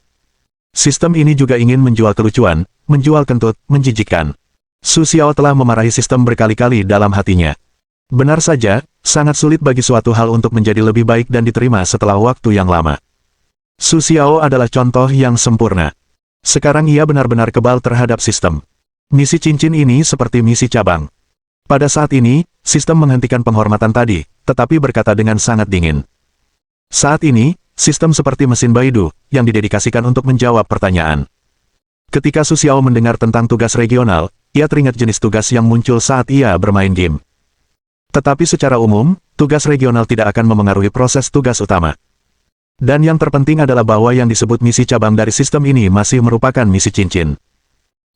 Sistem ini juga ingin menjual kelucuan, menjual kentut, menjijikkan. Su Xiao telah memarahi sistem berkali-kali dalam hatinya. Benar saja, sangat sulit bagi suatu hal untuk menjadi lebih baik dan diterima setelah waktu yang lama. Su Xiao adalah contoh yang sempurna. Sekarang ia benar-benar kebal terhadap sistem. Misi cincin ini seperti misi cabang. Pada saat ini, sistem menghentikan penghormatan tadi, tetapi berkata dengan sangat dingin. Saat ini, sistem seperti mesin Baidu, yang didedikasikan untuk menjawab pertanyaan. Ketika Su Xiao mendengar tentang tugas regional, ia teringat jenis tugas yang muncul saat ia bermain game. Tetapi secara umum, tugas regional tidak akan memengaruhi proses tugas utama. Dan yang terpenting adalah bahwa yang disebut misi cabang dari sistem ini masih merupakan misi cincin.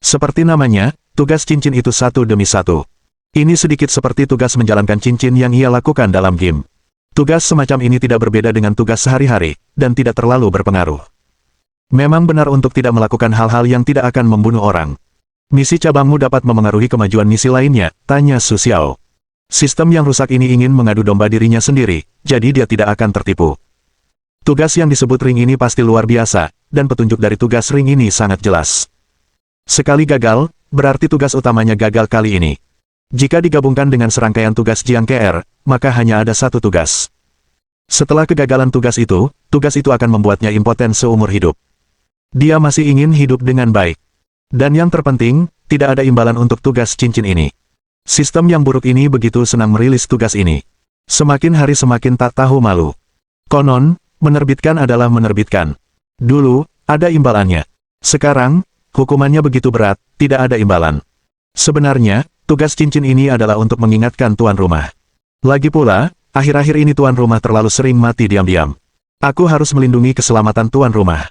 Seperti namanya, tugas cincin itu satu demi satu. Ini sedikit seperti tugas menjalankan cincin yang ia lakukan dalam game. Tugas semacam ini tidak berbeda dengan tugas sehari-hari, dan tidak terlalu berpengaruh. Memang benar untuk tidak melakukan hal-hal yang tidak akan membunuh orang. Misi cabangmu dapat memengaruhi kemajuan misi lainnya, tanya Su Xiao. Sistem yang rusak ini ingin mengadu domba dirinya sendiri, jadi dia tidak akan tertipu. Tugas yang disebut ring ini pasti luar biasa, dan petunjuk dari tugas ring ini sangat jelas. Sekali gagal, berarti tugas utamanya gagal kali ini. Jika digabungkan dengan serangkaian tugas Jiang KR, maka hanya ada satu tugas. Setelah kegagalan tugas itu akan membuatnya impoten seumur hidup. Dia masih ingin hidup dengan baik. Dan yang terpenting, tidak ada imbalan untuk tugas cincin ini. Sistem yang buruk ini begitu senang merilis tugas ini. Semakin hari semakin tak tahu malu. Konon, menerbitkan adalah menerbitkan. Dulu, ada imbalannya. Sekarang, hukumannya begitu berat, tidak ada imbalan. Sebenarnya, tugas cincin ini adalah untuk mengingatkan tuan rumah. Lagi pula, akhir-akhir ini tuan rumah terlalu sering mati diam-diam. Aku harus melindungi keselamatan tuan rumah.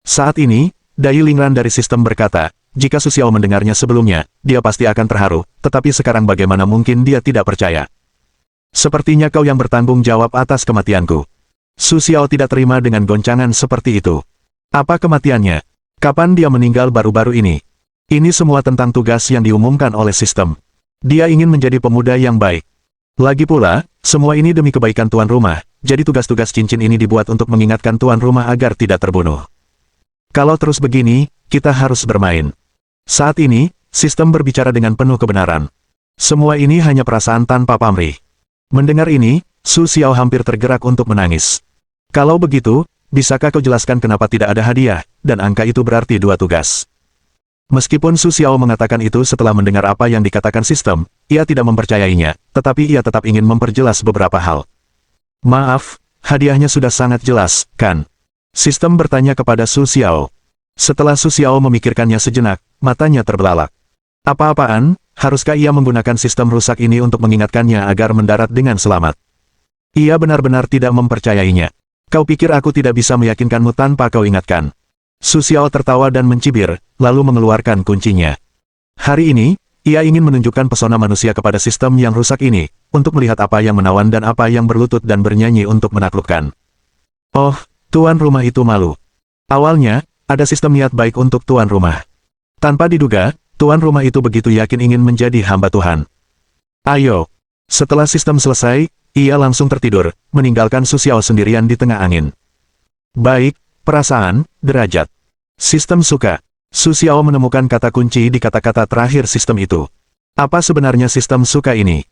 Saat ini, Dai Lingran dari sistem berkata, jika Su Xiao mendengarnya sebelumnya, dia pasti akan terharu, tetapi sekarang bagaimana mungkin dia tidak percaya. Sepertinya kau yang bertanggung jawab atas kematianku. Su Xiao tidak terima dengan goncangan seperti itu. Apa kematiannya? Kapan dia meninggal baru-baru ini? Ini semua tentang tugas yang diumumkan oleh sistem. Dia ingin menjadi pemuda yang baik. Lagi pula, semua ini demi kebaikan tuan rumah, jadi tugas-tugas cincin ini dibuat untuk mengingatkan tuan rumah agar tidak terbunuh. Kalau terus begini, kita harus bermain. Saat ini, sistem berbicara dengan penuh kebenaran. Semua ini hanya perasaan tanpa pamrih. Mendengar ini, Su Xiao hampir tergerak untuk menangis. Kalau begitu, bisakah kau jelaskan kenapa tidak ada hadiah, dan angka itu berarti 2 tugas? Meskipun Su Xiao mengatakan itu setelah mendengar apa yang dikatakan sistem, ia tidak mempercayainya, tetapi ia tetap ingin memperjelas beberapa hal. Maaf, hadiahnya sudah sangat jelas, kan? Sistem bertanya kepada Su Xiao. Setelah Su Xiao memikirkannya sejenak, matanya terbelalak. Apa-apaan, haruskah ia menggunakan sistem rusak ini untuk mengingatkannya agar mendarat dengan selamat? Ia benar-benar tidak mempercayainya. Kau pikir aku tidak bisa meyakinkanmu tanpa kau ingatkan? Su Xiao tertawa dan mencibir, lalu mengeluarkan kuncinya. Hari ini, ia ingin menunjukkan pesona manusia kepada sistem yang rusak ini, untuk melihat apa yang menawan dan apa yang berlutut dan bernyanyi untuk menaklukkan. Oh, tuan rumah itu malu. Awalnya, ada sistem niat baik untuk tuan rumah. Tanpa diduga, tuan rumah itu begitu yakin ingin menjadi hamba Tuhan. Ayo. Setelah sistem selesai, ia langsung tertidur, meninggalkan Su Xiao sendirian di tengah angin. Baik, perasaan, derajat. Sistem suka. Su Xiao menemukan kata kunci di kata-kata terakhir sistem itu. Apa sebenarnya sistem suka ini?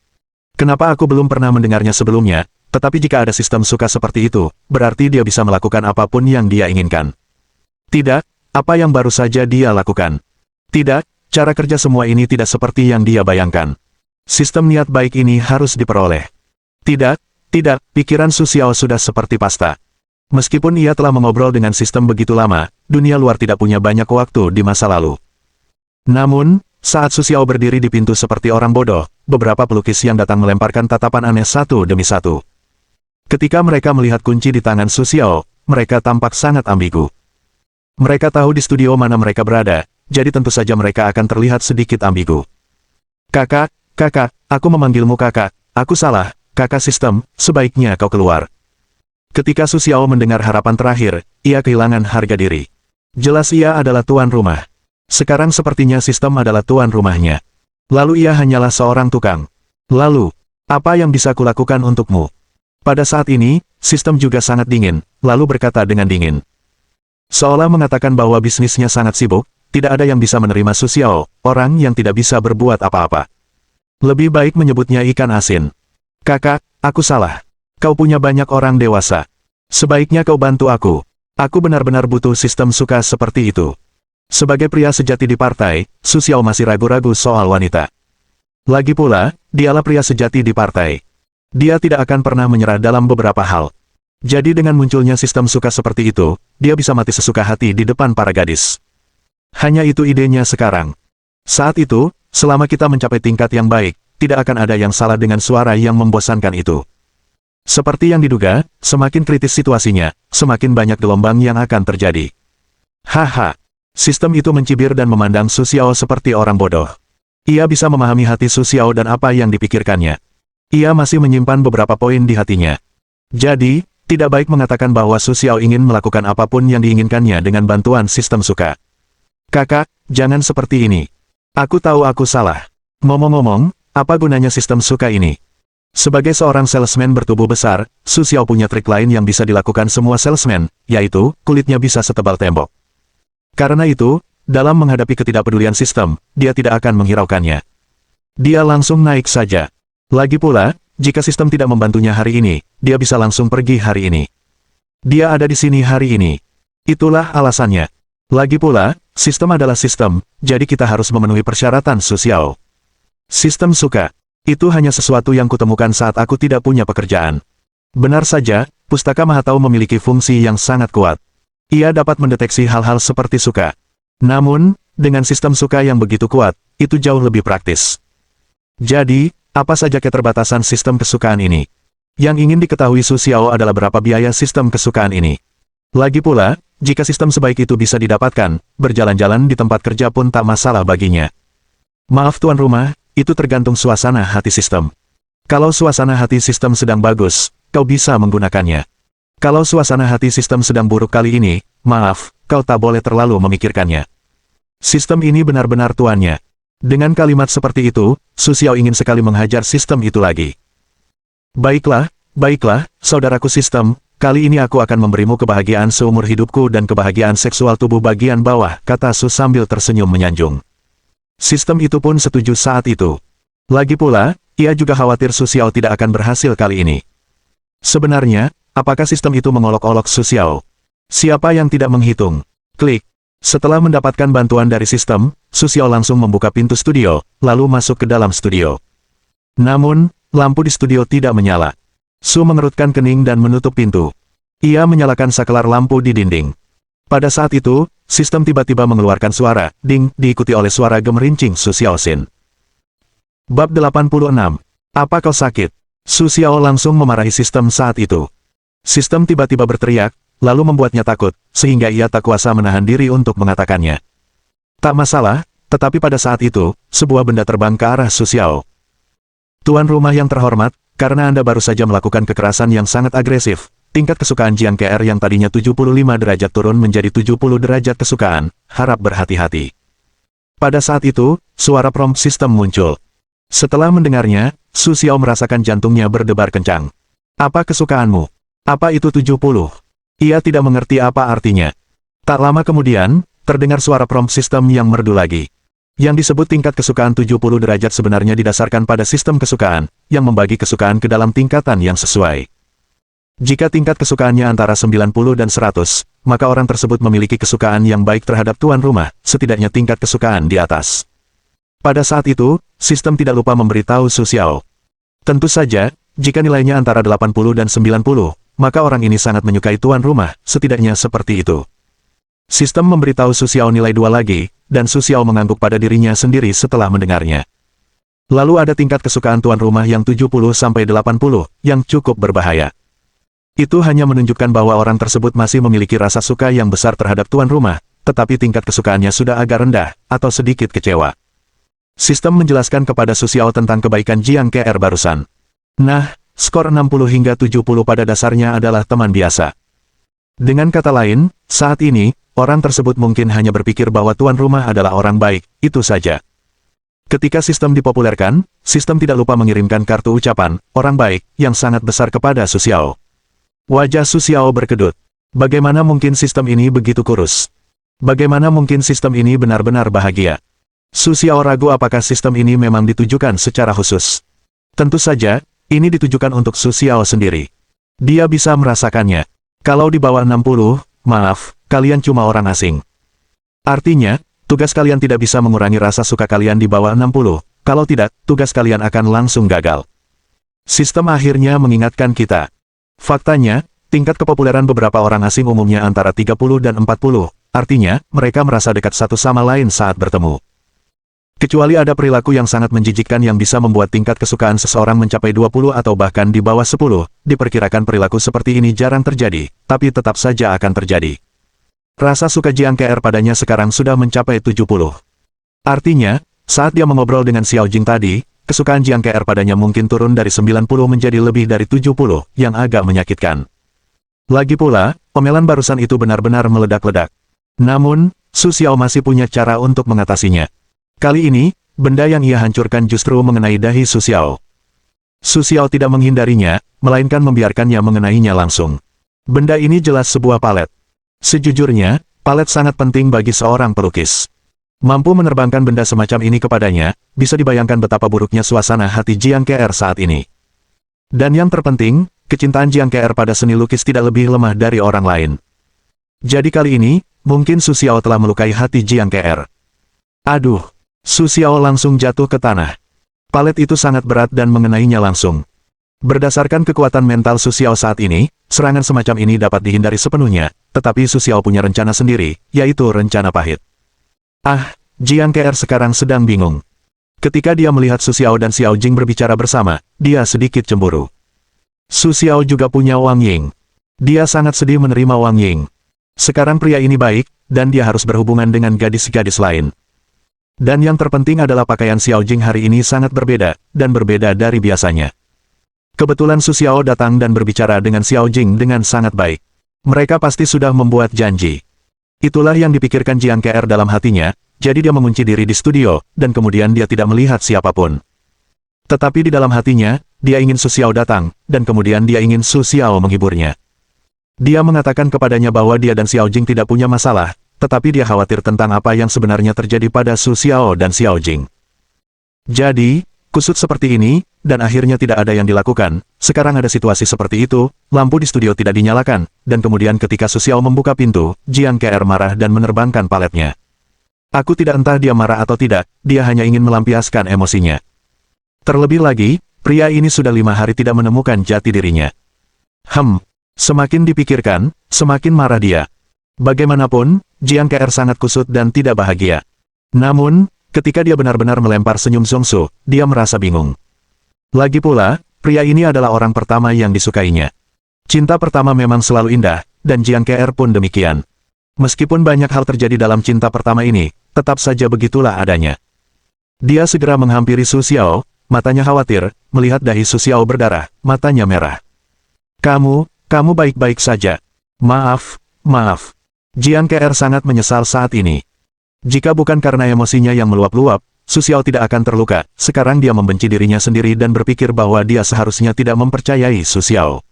Kenapa aku belum pernah mendengarnya sebelumnya, tetapi jika ada sistem suka seperti itu, berarti dia bisa melakukan apapun yang dia inginkan. Tidak, apa yang baru saja dia lakukan. Tidak, cara kerja semua ini tidak seperti yang dia bayangkan. Sistem niat baik ini harus diperoleh. Tidak, pikiran Su Xiao sudah seperti pasta. Meskipun ia telah mengobrol dengan sistem begitu lama, dunia luar tidak punya banyak waktu di masa lalu. Namun, saat Su Xiao berdiri di pintu seperti orang bodoh, beberapa pelukis yang datang melemparkan tatapan aneh satu demi satu. Ketika mereka melihat kunci di tangan Su Xiao, mereka tampak sangat ambigu. Mereka tahu di studio mana mereka berada, jadi tentu saja mereka akan terlihat sedikit ambigu. Kakak, aku memanggilmu kakak, aku salah, kakak sistem, sebaiknya kau keluar. Ketika Su Xiao mendengar harapan terakhir, ia kehilangan harga diri. Jelas ia adalah tuan rumah. Sekarang sepertinya sistem adalah tuan rumahnya. Lalu ia hanyalah seorang tukang. Lalu, apa yang bisa kulakukan untukmu? Pada saat ini, sistem juga sangat dingin, lalu berkata dengan dingin. Seolah mengatakan bahwa bisnisnya sangat sibuk, tidak ada yang bisa menerima Su Xiao, orang yang tidak bisa berbuat apa-apa. Lebih baik menyebutnya ikan asin. Kakak, aku salah. Kau punya banyak orang dewasa. Sebaiknya kau bantu aku. Aku benar-benar butuh sistem suka seperti itu. Sebagai pria sejati di partai, Su Xiao masih ragu-ragu soal wanita. Lagi pula, dialah pria sejati di partai. Dia tidak akan pernah menyerah dalam beberapa hal. Jadi dengan munculnya sistem suka seperti itu, dia bisa mati sesuka hati di depan para gadis. Hanya itu idenya sekarang. Saat itu, selama kita mencapai tingkat yang baik, tidak akan ada yang salah dengan suara yang membosankan itu. Seperti yang diduga, semakin kritis situasinya, semakin banyak gelombang yang akan terjadi. Haha. Sistem itu mencibir dan memandang Su Xiao seperti orang bodoh. Ia bisa memahami hati Su Xiao dan apa yang dipikirkannya. Ia masih menyimpan beberapa poin di hatinya. Jadi, tidak baik mengatakan bahwa Su Xiao ingin melakukan apapun yang diinginkannya dengan bantuan sistem suka. Kakak, jangan seperti ini. Aku tahu aku salah. Ngomong-ngomong, apa gunanya sistem suka ini? Sebagai seorang salesman bertubuh besar, Su Xiao punya trik lain yang bisa dilakukan semua salesman, yaitu, kulitnya bisa setebal tembok. Karena itu, dalam menghadapi ketidakpedulian sistem, dia tidak akan menghiraukannya. Dia langsung naik saja. Lagi pula, jika sistem tidak membantunya hari ini, dia bisa langsung pergi hari ini. Dia ada di sini hari ini. Itulah alasannya. Lagi pula, sistem adalah sistem, jadi kita harus memenuhi persyaratan Su Xiao. Sistem suka. Itu hanya sesuatu yang kutemukan saat aku tidak punya pekerjaan. Benar saja, Pustaka Mahatau memiliki fungsi yang sangat kuat. Ia dapat mendeteksi hal-hal seperti suka. Namun, dengan sistem suka yang begitu kuat, itu jauh lebih praktis. Jadi, apa saja keterbatasan sistem kesukaan ini? Yang ingin diketahui Su Xiao adalah berapa biaya sistem kesukaan ini. Lagi pula, jika sistem sebaik itu bisa didapatkan, berjalan-jalan di tempat kerja pun tak masalah baginya. Maaf tuan rumah, itu tergantung suasana hati sistem. Kalau suasana hati sistem sedang bagus, kau bisa menggunakannya. Kalau suasana hati sistem sedang buruk kali ini, maaf, kau tak boleh terlalu memikirkannya. Sistem ini benar-benar tuannya. Dengan kalimat seperti itu, Su Xiao ingin sekali menghajar sistem itu lagi. Baiklah, saudaraku sistem, kali ini aku akan memberimu kebahagiaan seumur hidupku dan kebahagiaan seksual tubuh bagian bawah, kata Su sambil tersenyum menyanjung. Sistem itu pun setuju saat itu. Lagi pula, ia juga khawatir Su Xiao tidak akan berhasil kali ini. Sebenarnya, apakah sistem itu mengolok-olok Su Xiao? Siapa yang tidak menghitung? Klik. Setelah mendapatkan bantuan dari sistem, Su Xiao langsung membuka pintu studio, lalu masuk ke dalam studio. Namun, lampu di studio tidak menyala. Su mengerutkan kening dan menutup pintu. Ia menyalakan sakelar lampu di dinding. Pada saat itu, sistem tiba-tiba mengeluarkan suara, ding, diikuti oleh suara gemerincing Su Xiaoxin. Bab 86. Apa kau sakit? Su Xiao langsung memarahi sistem saat itu. Sistem tiba-tiba berteriak, lalu membuatnya takut, sehingga ia tak kuasa menahan diri untuk mengatakannya. Tak masalah, tetapi pada saat itu, sebuah benda terbang ke arah Su Xiao. Tuan rumah yang terhormat, karena Anda baru saja melakukan kekerasan yang sangat agresif, tingkat kesukaan Jiang KR yang tadinya 75 derajat turun menjadi 70 derajat kesukaan, harap berhati-hati. Pada saat itu, suara prompt sistem muncul. Setelah mendengarnya, Su Xiao merasakan jantungnya berdebar kencang. Apa kesukaanmu? Apa itu 70? Ia tidak mengerti apa artinya. Tak lama kemudian, terdengar suara prompt sistem yang merdu lagi. Yang disebut tingkat kesukaan 70 derajat sebenarnya didasarkan pada sistem kesukaan, yang membagi kesukaan ke dalam tingkatan yang sesuai. Jika tingkat kesukaannya antara 90 dan 100, maka orang tersebut memiliki kesukaan yang baik terhadap tuan rumah, setidaknya tingkat kesukaan di atas. Pada saat itu, sistem tidak lupa memberitahu Su Xiao. Tentu saja, jika nilainya antara 80 dan 90, maka orang ini sangat menyukai tuan rumah, setidaknya seperti itu. Sistem memberitahu Su Xiao nilai 2 lagi, dan Su Xiao mengangguk pada dirinya sendiri setelah mendengarnya. Lalu ada tingkat kesukaan tuan rumah yang 70-80, yang cukup berbahaya. Itu hanya menunjukkan bahwa orang tersebut masih memiliki rasa suka yang besar terhadap tuan rumah, tetapi tingkat kesukaannya sudah agak rendah, atau sedikit kecewa. Sistem menjelaskan kepada Su Xiao tentang kebaikan Jiang KR barusan. Nah, skor 60 hingga 70 pada dasarnya adalah teman biasa. Dengan kata lain, saat ini, orang tersebut mungkin hanya berpikir bahwa tuan rumah adalah orang baik, itu saja. Ketika sistem dipopulerkan, sistem tidak lupa mengirimkan kartu ucapan, orang baik, yang sangat besar kepada Su Xiao. Wajah Su Xiao berkedut. Bagaimana mungkin sistem ini begitu kurus? Bagaimana mungkin sistem ini benar-benar bahagia? Su Xiao ragu apakah sistem ini memang ditujukan secara khusus. Tentu saja, ini ditujukan untuk Su Xiao sendiri. Dia bisa merasakannya. Kalau di bawah 60, maaf, kalian cuma orang asing. Artinya, tugas kalian tidak bisa mengurangi rasa suka kalian di bawah 60, kalau tidak, tugas kalian akan langsung gagal. Sistem akhirnya mengingatkan kita. Faktanya, tingkat kepopuleran beberapa orang asing umumnya antara 30 dan 40, artinya, mereka merasa dekat satu sama lain saat bertemu. Kecuali ada perilaku yang sangat menjijikkan yang bisa membuat tingkat kesukaan seseorang mencapai 20 atau bahkan di bawah 10, diperkirakan perilaku seperti ini jarang terjadi, tapi tetap saja akan terjadi. Rasa suka Jiang KR padanya sekarang sudah mencapai 70. Artinya, Saat dia mengobrol dengan Xiao Jing tadi, kesukaan Jiang Ke'er padanya mungkin turun dari 90 menjadi lebih dari 70, yang agak menyakitkan. Lagi pula, omelan barusan itu benar-benar meledak-ledak. Namun, Su Xiao masih punya cara untuk mengatasinya. Kali ini, benda yang ia hancurkan justru mengenai dahi Su Xiao. Su Xiao tidak menghindarinya, melainkan membiarkannya mengenainya langsung. Benda ini jelas sebuah palet. Sejujurnya, palet sangat penting bagi seorang pelukis. Mampu menerbangkan benda semacam ini kepadanya, bisa dibayangkan betapa buruknya suasana hati Jiang Ke'er saat ini. Dan yang terpenting, kecintaan Jiang Ke'er pada seni lukis tidak lebih lemah dari orang lain. Jadi kali ini, mungkin Su Xiao telah melukai hati Jiang Ke'er. Aduh, Su Xiao langsung jatuh ke tanah. Palet itu sangat berat dan mengenainya langsung. Berdasarkan kekuatan mental Su Xiao saat ini, serangan semacam ini dapat dihindari sepenuhnya, tetapi Su Xiao punya rencana sendiri, yaitu rencana pahit. Jiang Ke'er sekarang sedang bingung. Ketika dia melihat Su Xiao dan Xiao Jing berbicara bersama, dia sedikit cemburu. Su Xiao juga punya Wang Ying. Dia sangat sedih menerima Wang Ying. Sekarang pria ini baik, dan dia harus berhubungan dengan gadis-gadis lain. Dan yang terpenting adalah pakaian Xiao Jing hari ini sangat berbeda, dan berbeda dari biasanya. Kebetulan Su Xiao datang dan berbicara dengan Xiao Jing dengan sangat baik. Mereka pasti sudah membuat janji. Itulah yang dipikirkan Jiang Ke'er dalam hatinya, jadi dia mengunci diri di studio, dan kemudian dia tidak melihat siapapun. Tetapi di dalam hatinya, dia ingin Su Xiao datang, dan kemudian dia ingin Su Xiao menghiburnya. Dia mengatakan kepadanya bahwa dia dan Xiao Jing tidak punya masalah, tetapi dia khawatir tentang apa yang sebenarnya terjadi pada Su Xiao dan Xiao Jing. Jadi, kusut seperti ini, dan akhirnya tidak ada yang dilakukan. Sekarang ada situasi seperti itu, lampu di studio tidak dinyalakan, dan kemudian ketika Su Xiao membuka pintu, Jiang Ke'er marah dan menerbangkan paletnya. Aku tidak entah dia marah atau tidak, dia hanya ingin melampiaskan emosinya. Terlebih lagi, pria ini sudah 5 hari tidak menemukan jati dirinya. Semakin dipikirkan, semakin marah dia. Bagaimanapun, Jiang Ke'er sangat kusut dan tidak bahagia. Namun, ketika dia benar-benar melempar senyum Zhongsu, dia merasa bingung. Lagi pula, pria ini adalah orang pertama yang disukainya. Cinta pertama memang selalu indah, dan Jiang Ke'er pun demikian. Meskipun banyak hal terjadi dalam cinta pertama ini, tetap saja begitulah adanya. Dia segera menghampiri Su Xiao, matanya khawatir, melihat dahi Su Xiao berdarah, matanya merah. Kamu baik-baik saja. Maaf. Jiang Ke'er sangat menyesal saat ini. Jika bukan karena emosinya yang meluap-luap, Su Xiao tidak akan terluka. Sekarang dia membenci dirinya sendiri dan berpikir bahwa dia seharusnya tidak mempercayai Su Xiao.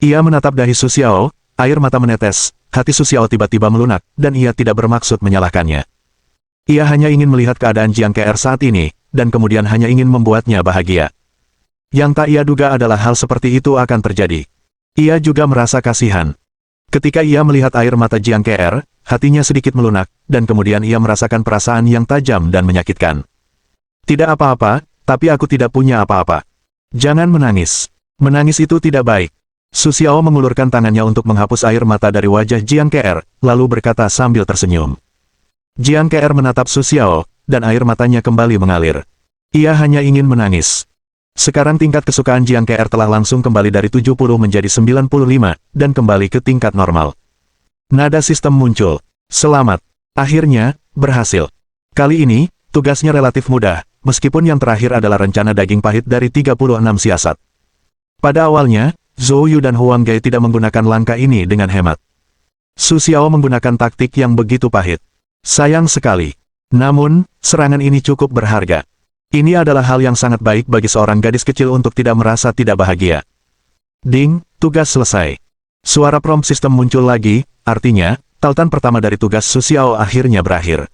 Ia menatap dahi Su Xiao, air mata menetes, hati Su Xiao tiba-tiba melunak, dan ia tidak bermaksud menyalahkannya. Ia hanya ingin melihat keadaan Jiang Ke'er saat ini, dan kemudian hanya ingin membuatnya bahagia. Yang tak ia duga adalah hal seperti itu akan terjadi. Ia juga merasa kasihan. Ketika ia melihat air mata Jiang Ke'er, hatinya sedikit melunak, dan kemudian ia merasakan perasaan yang tajam dan menyakitkan. Tidak apa-apa, tapi aku tidak punya apa-apa. Jangan menangis. Menangis itu tidak baik. Su Xiao mengulurkan tangannya untuk menghapus air mata dari wajah Jiang Ke'er, lalu berkata sambil tersenyum. Jiang Ke'er menatap Su Xiao, dan air matanya kembali mengalir. Ia hanya ingin menangis. Sekarang tingkat kesukaan Jiang Ke'er telah langsung kembali dari 70 menjadi 95, dan kembali ke tingkat normal. Nada sistem muncul. Selamat. Akhirnya, berhasil. Kali ini, tugasnya relatif mudah, meskipun yang terakhir adalah rencana daging pahit dari 36 siasat. Pada awalnya, Zhou Yu dan Huang Gai tidak menggunakan langkah ini dengan hemat. Su Xiao menggunakan taktik yang begitu pahit. Sayang sekali. Namun, serangan ini cukup berharga. Ini adalah hal yang sangat baik bagi seorang gadis kecil untuk tidak merasa tidak bahagia. Ding, tugas selesai. Suara prompt sistem muncul lagi, artinya, tautan pertama dari tugas Su Xiao akhirnya berakhir.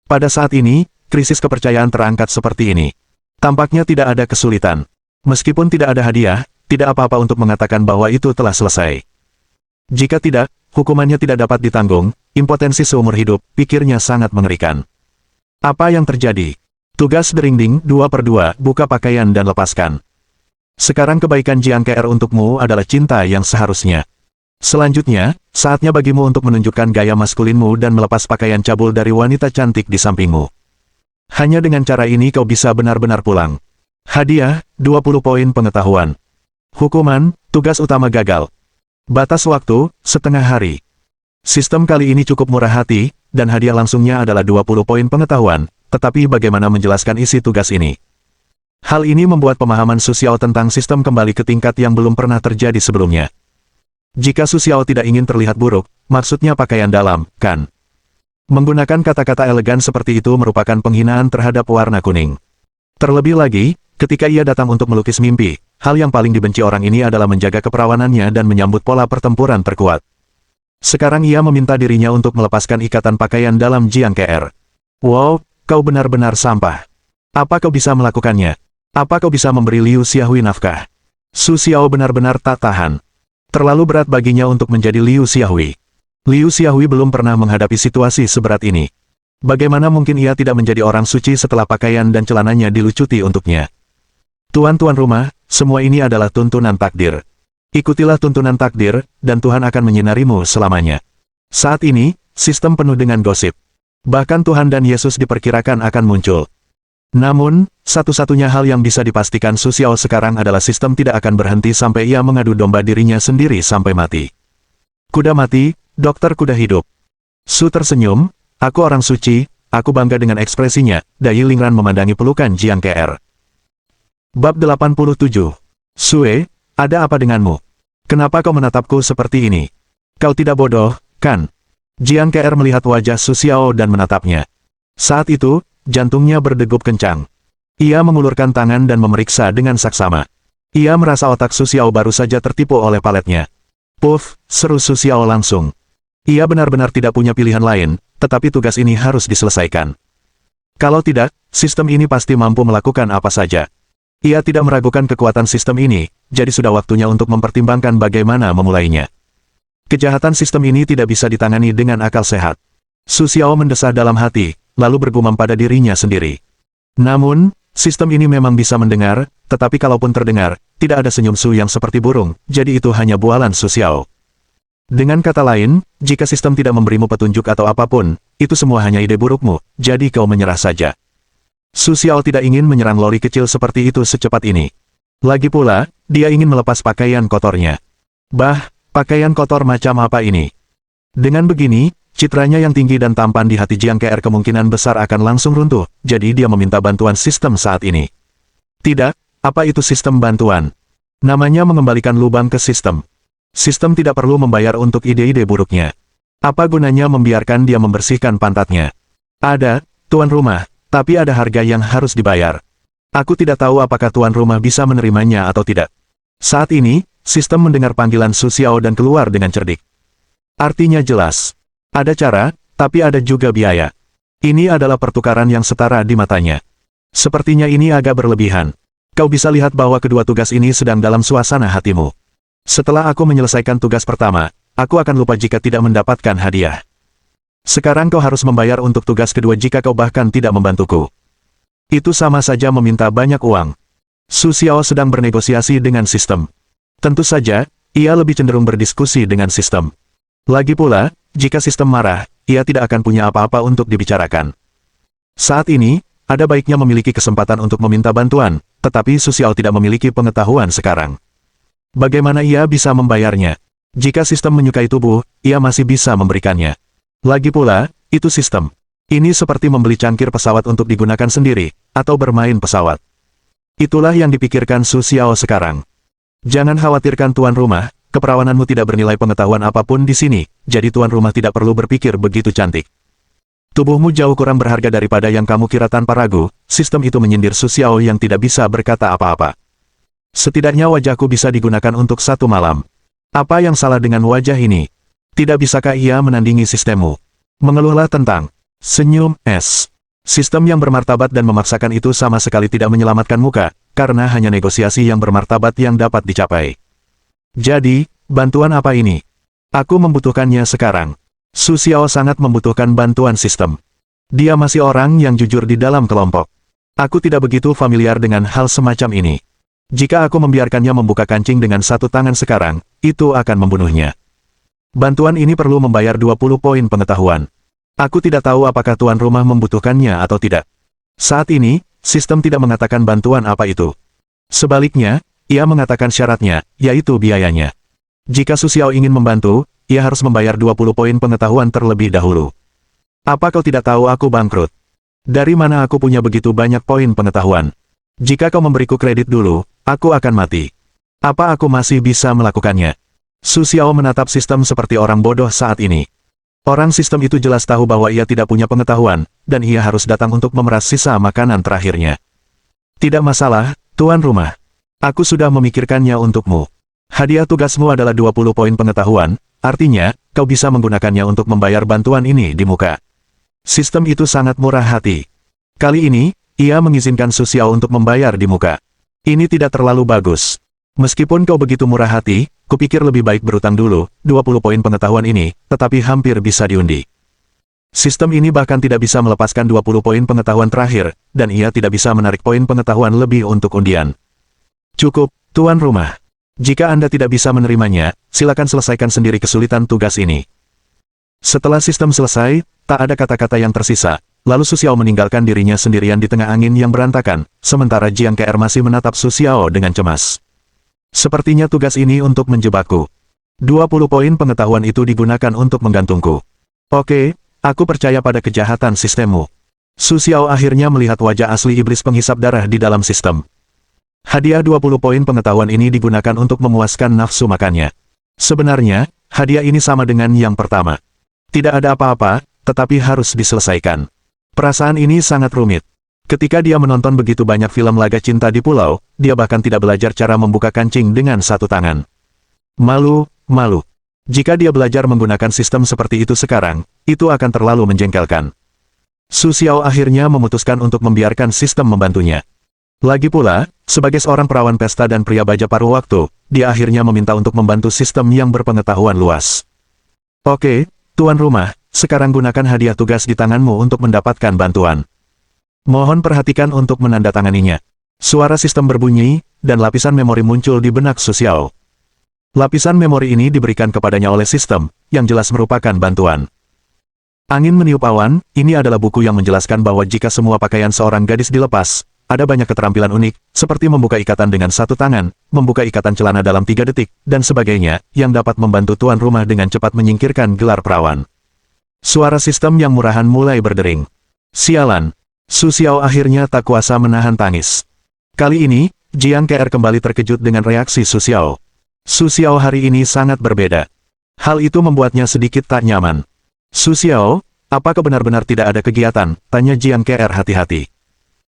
Pada saat ini, krisis kepercayaan terangkat seperti ini. Tampaknya tidak ada kesulitan. Meskipun tidak ada hadiah, tidak apa-apa untuk mengatakan bahwa itu telah selesai. Jika tidak, hukumannya tidak dapat ditanggung, impotensi seumur hidup, pikirnya sangat mengerikan. Apa yang terjadi? Tugas Dering 2/2, buka pakaian dan lepaskan. Sekarang kebaikan Jiang Ke'er untukmu adalah cinta yang seharusnya. Selanjutnya, saatnya bagimu untuk menunjukkan gaya maskulinmu dan melepas pakaian cabul dari wanita cantik di sampingmu. Hanya dengan cara ini kau bisa benar-benar pulang. Hadiah, 20 poin pengetahuan. Hukuman, tugas utama gagal. Batas waktu, setengah hari. Sistem kali ini cukup murah hati, dan hadiah langsungnya adalah 20 poin pengetahuan, tetapi bagaimana menjelaskan isi tugas ini? Hal ini membuat pemahaman Su Xiao tentang sistem kembali ke tingkat yang belum pernah terjadi sebelumnya. Jika Su Xiao tidak ingin terlihat buruk, maksudnya pakaian dalam, kan? Menggunakan kata-kata elegan seperti itu merupakan penghinaan terhadap warna kuning. Terlebih lagi, ketika ia datang untuk melukis mimpi, hal yang paling dibenci orang ini adalah menjaga keperawanannya dan menyambut pola pertempuran terkuat. Sekarang ia meminta dirinya untuk melepaskan ikatan pakaian dalam Jiang KR. Wow, kau benar-benar sampah. Apa kau bisa melakukannya? Apa kau bisa memberi Liu Xiaohui nafkah? Su Xiao benar-benar tak tahan. Terlalu berat baginya untuk menjadi Liu Xiaohui. Liu Xiaohui belum pernah menghadapi situasi seberat ini. Bagaimana mungkin ia tidak menjadi orang suci setelah pakaian dan celananya dilucuti untuknya? Tuan-tuan rumah, semua ini adalah tuntunan takdir. Ikutilah tuntunan takdir, dan Tuhan akan menyinarimu selamanya. Saat ini, sistem penuh dengan gosip. Bahkan Tuhan dan Yesus diperkirakan akan muncul. Namun, satu-satunya hal yang bisa dipastikan Su Xiao sekarang adalah sistem tidak akan berhenti sampai ia mengadu domba dirinya sendiri sampai mati. Kuda mati, dokter kuda hidup. Su tersenyum, aku orang suci, aku bangga dengan ekspresinya, Dai Lingran memandangi pelukan Jiang KR. Bab 87. Sue, ada apa denganmu? Kenapa kau menatapku seperti ini? Kau tidak bodoh, kan? Jiang KR melihat wajah Su Xiao dan menatapnya. Saat itu, jantungnya berdegup kencang. Ia mengulurkan tangan dan memeriksa dengan saksama. Ia merasa otak Su Xiao baru saja tertipu oleh paletnya. Puff, seru Su Xiao langsung. Ia benar-benar tidak punya pilihan lain, tetapi tugas ini harus diselesaikan. Kalau tidak, sistem ini pasti mampu melakukan apa saja. Ia tidak meragukan kekuatan sistem ini, jadi sudah waktunya untuk mempertimbangkan bagaimana memulainya. Kejahatan sistem ini tidak bisa ditangani dengan akal sehat. Su Xiao mendesah dalam hati, lalu bergumam pada dirinya sendiri. Namun, sistem ini memang bisa mendengar, tetapi kalaupun terdengar, tidak ada senyum Su yang seperti burung, jadi itu hanya bualan Su Xiao. Dengan kata lain, jika sistem tidak memberimu petunjuk atau apapun, itu semua hanya ide burukmu, jadi kau menyerah saja. Su Xiao tidak ingin menyerang loli kecil seperti itu secepat ini. Lagi pula, dia ingin melepas pakaian kotornya. Bah, pakaian kotor macam apa ini? Dengan begini, citranya yang tinggi dan tampan di hati Jiang KR kemungkinan besar akan langsung runtuh, jadi dia meminta bantuan sistem saat ini. Tidak, apa itu sistem bantuan? Namanya mengembalikan lubang ke sistem. Sistem tidak perlu membayar untuk ide-ide buruknya. Apa gunanya membiarkan dia membersihkan pantatnya? Ada, tuan rumah, tapi ada harga yang harus dibayar. Aku tidak tahu apakah tuan rumah bisa menerimanya atau tidak. Saat ini, sistem mendengar panggilan Su Xiao dan keluar dengan cerdik. Artinya jelas. Ada cara, tapi ada juga biaya. Ini adalah pertukaran yang setara di matanya. Sepertinya ini agak berlebihan. Kau bisa lihat bahwa kedua tugas ini sedang dalam suasana hatimu. Setelah aku menyelesaikan tugas pertama, aku akan lupa jika tidak mendapatkan hadiah. Sekarang kau harus membayar untuk tugas kedua jika kau bahkan tidak membantuku. Itu sama saja meminta banyak uang. Su Xiao sedang bernegosiasi dengan sistem. Tentu saja, ia lebih cenderung berdiskusi dengan sistem. Lagi pula, jika sistem marah, ia tidak akan punya apa-apa untuk dibicarakan. Saat ini, ada baiknya memiliki kesempatan untuk meminta bantuan, tetapi Su Xiao tidak memiliki pengetahuan sekarang. Bagaimana ia bisa membayarnya? Jika sistem menyukai tubuh, ia masih bisa memberikannya. Lagi pula, itu sistem. Ini seperti membeli cangkir pesawat untuk digunakan sendiri, atau bermain pesawat. Itulah yang dipikirkan Su Xiao sekarang. Jangan khawatirkan tuan rumah, keperawananmu tidak bernilai pengetahuan apapun di sini, jadi tuan rumah tidak perlu berpikir begitu cantik. Tubuhmu jauh kurang berharga daripada yang kamu kira tanpa ragu, sistem itu menyindir Su Xiao yang tidak bisa berkata apa-apa. Setidaknya wajahku bisa digunakan untuk satu malam. Apa yang salah dengan wajah ini? Tidak bisakah ia menandingi sistemmu? Mengeluhlah tentang senyum es. Sistem yang bermartabat dan memaksakan itu sama sekali tidak menyelamatkan muka, karena hanya negosiasi yang bermartabat yang dapat dicapai. Jadi, bantuan apa ini? Aku membutuhkannya sekarang. Su Xiao sangat membutuhkan bantuan sistem. Dia masih orang yang jujur di dalam kelompok. Aku tidak begitu familiar dengan hal semacam ini. Jika aku membiarkannya membuka kancing dengan satu tangan sekarang, itu akan membunuhnya. Bantuan ini perlu membayar 20 poin pengetahuan. Aku tidak tahu apakah tuan rumah membutuhkannya atau tidak. Saat ini, sistem tidak mengatakan bantuan apa itu. Sebaliknya, ia mengatakan syaratnya, yaitu biayanya. Jika Su Xiao ingin membantu, ia harus membayar 20 poin pengetahuan terlebih dahulu. Apa kau tidak tahu aku bangkrut? Dari mana aku punya begitu banyak poin pengetahuan? Jika kau memberiku kredit dulu, aku akan mati. Apa aku masih bisa melakukannya? Su Xiao menatap sistem seperti orang bodoh saat ini. Orang sistem itu jelas tahu bahwa ia tidak punya pengetahuan, dan ia harus datang untuk memeras sisa makanan terakhirnya. Tidak masalah, tuan rumah. Aku sudah memikirkannya untukmu. Hadiah tugasmu adalah 20 poin pengetahuan, artinya, kau bisa menggunakannya untuk membayar bantuan ini di muka. Sistem itu sangat murah hati. Kali ini, ia mengizinkan Su Xiao untuk membayar di muka. Ini tidak terlalu bagus. Meskipun kau begitu murah hati, kupikir lebih baik berutang dulu, 20 poin pengetahuan ini, tetapi hampir bisa diundi. Sistem ini bahkan tidak bisa melepaskan 20 poin pengetahuan terakhir, dan ia tidak bisa menarik poin pengetahuan lebih untuk undian. Cukup, tuan rumah. Jika Anda tidak bisa menerimanya, silakan selesaikan sendiri kesulitan tugas ini. Setelah sistem selesai, tak ada kata-kata yang tersisa, lalu Su Xiao meninggalkan dirinya sendirian di tengah angin yang berantakan, sementara Jiang Ke'er masih menatap Su Xiao dengan cemas. Sepertinya tugas ini untuk menjebakku. 20 poin pengetahuan itu digunakan untuk menggantungku. Oke, aku percaya pada kejahatan sistemmu. Su Xiao akhirnya melihat wajah asli iblis penghisap darah di dalam sistem. Hadiah 20 poin pengetahuan ini digunakan untuk memuaskan nafsu makannya. Sebenarnya, hadiah ini sama dengan yang pertama. Tidak ada apa-apa, tetapi harus diselesaikan. Perasaan ini sangat rumit. Ketika dia menonton begitu banyak film laga cinta di pulau, dia bahkan tidak belajar cara membuka kancing dengan satu tangan. Malu. Jika dia belajar menggunakan sistem seperti itu sekarang, itu akan terlalu menjengkelkan. Su Xiao akhirnya memutuskan untuk membiarkan sistem membantunya. Lagi pula, sebagai seorang perawan pesta dan pria baja paruh waktu, dia akhirnya meminta untuk membantu sistem yang berpengetahuan luas. Oke, tuan rumah, sekarang gunakan hadiah tugas di tanganmu untuk mendapatkan bantuan. Mohon perhatikan untuk menandatanganinya. Suara sistem berbunyi, dan lapisan memori muncul di benak Su Xiao. Lapisan memori ini diberikan kepadanya oleh sistem, yang jelas merupakan bantuan. Angin meniup awan, ini adalah buku yang menjelaskan bahwa jika semua pakaian seorang gadis dilepas, ada banyak keterampilan unik, seperti membuka ikatan dengan satu tangan, membuka ikatan celana dalam 3 detik, dan sebagainya, yang dapat membantu tuan rumah dengan cepat menyingkirkan gelar perawan. Suara sistem yang murahan mulai berdering. Sialan. Su Xiao akhirnya tak kuasa menahan tangis. Kali ini, Jiang Ke'er kembali terkejut dengan reaksi Su Xiao. Su Xiao hari ini sangat berbeda. Hal itu membuatnya sedikit tak nyaman. Su Xiao, apakah benar-benar tidak ada kegiatan? Tanya Jiang Ke'er hati-hati.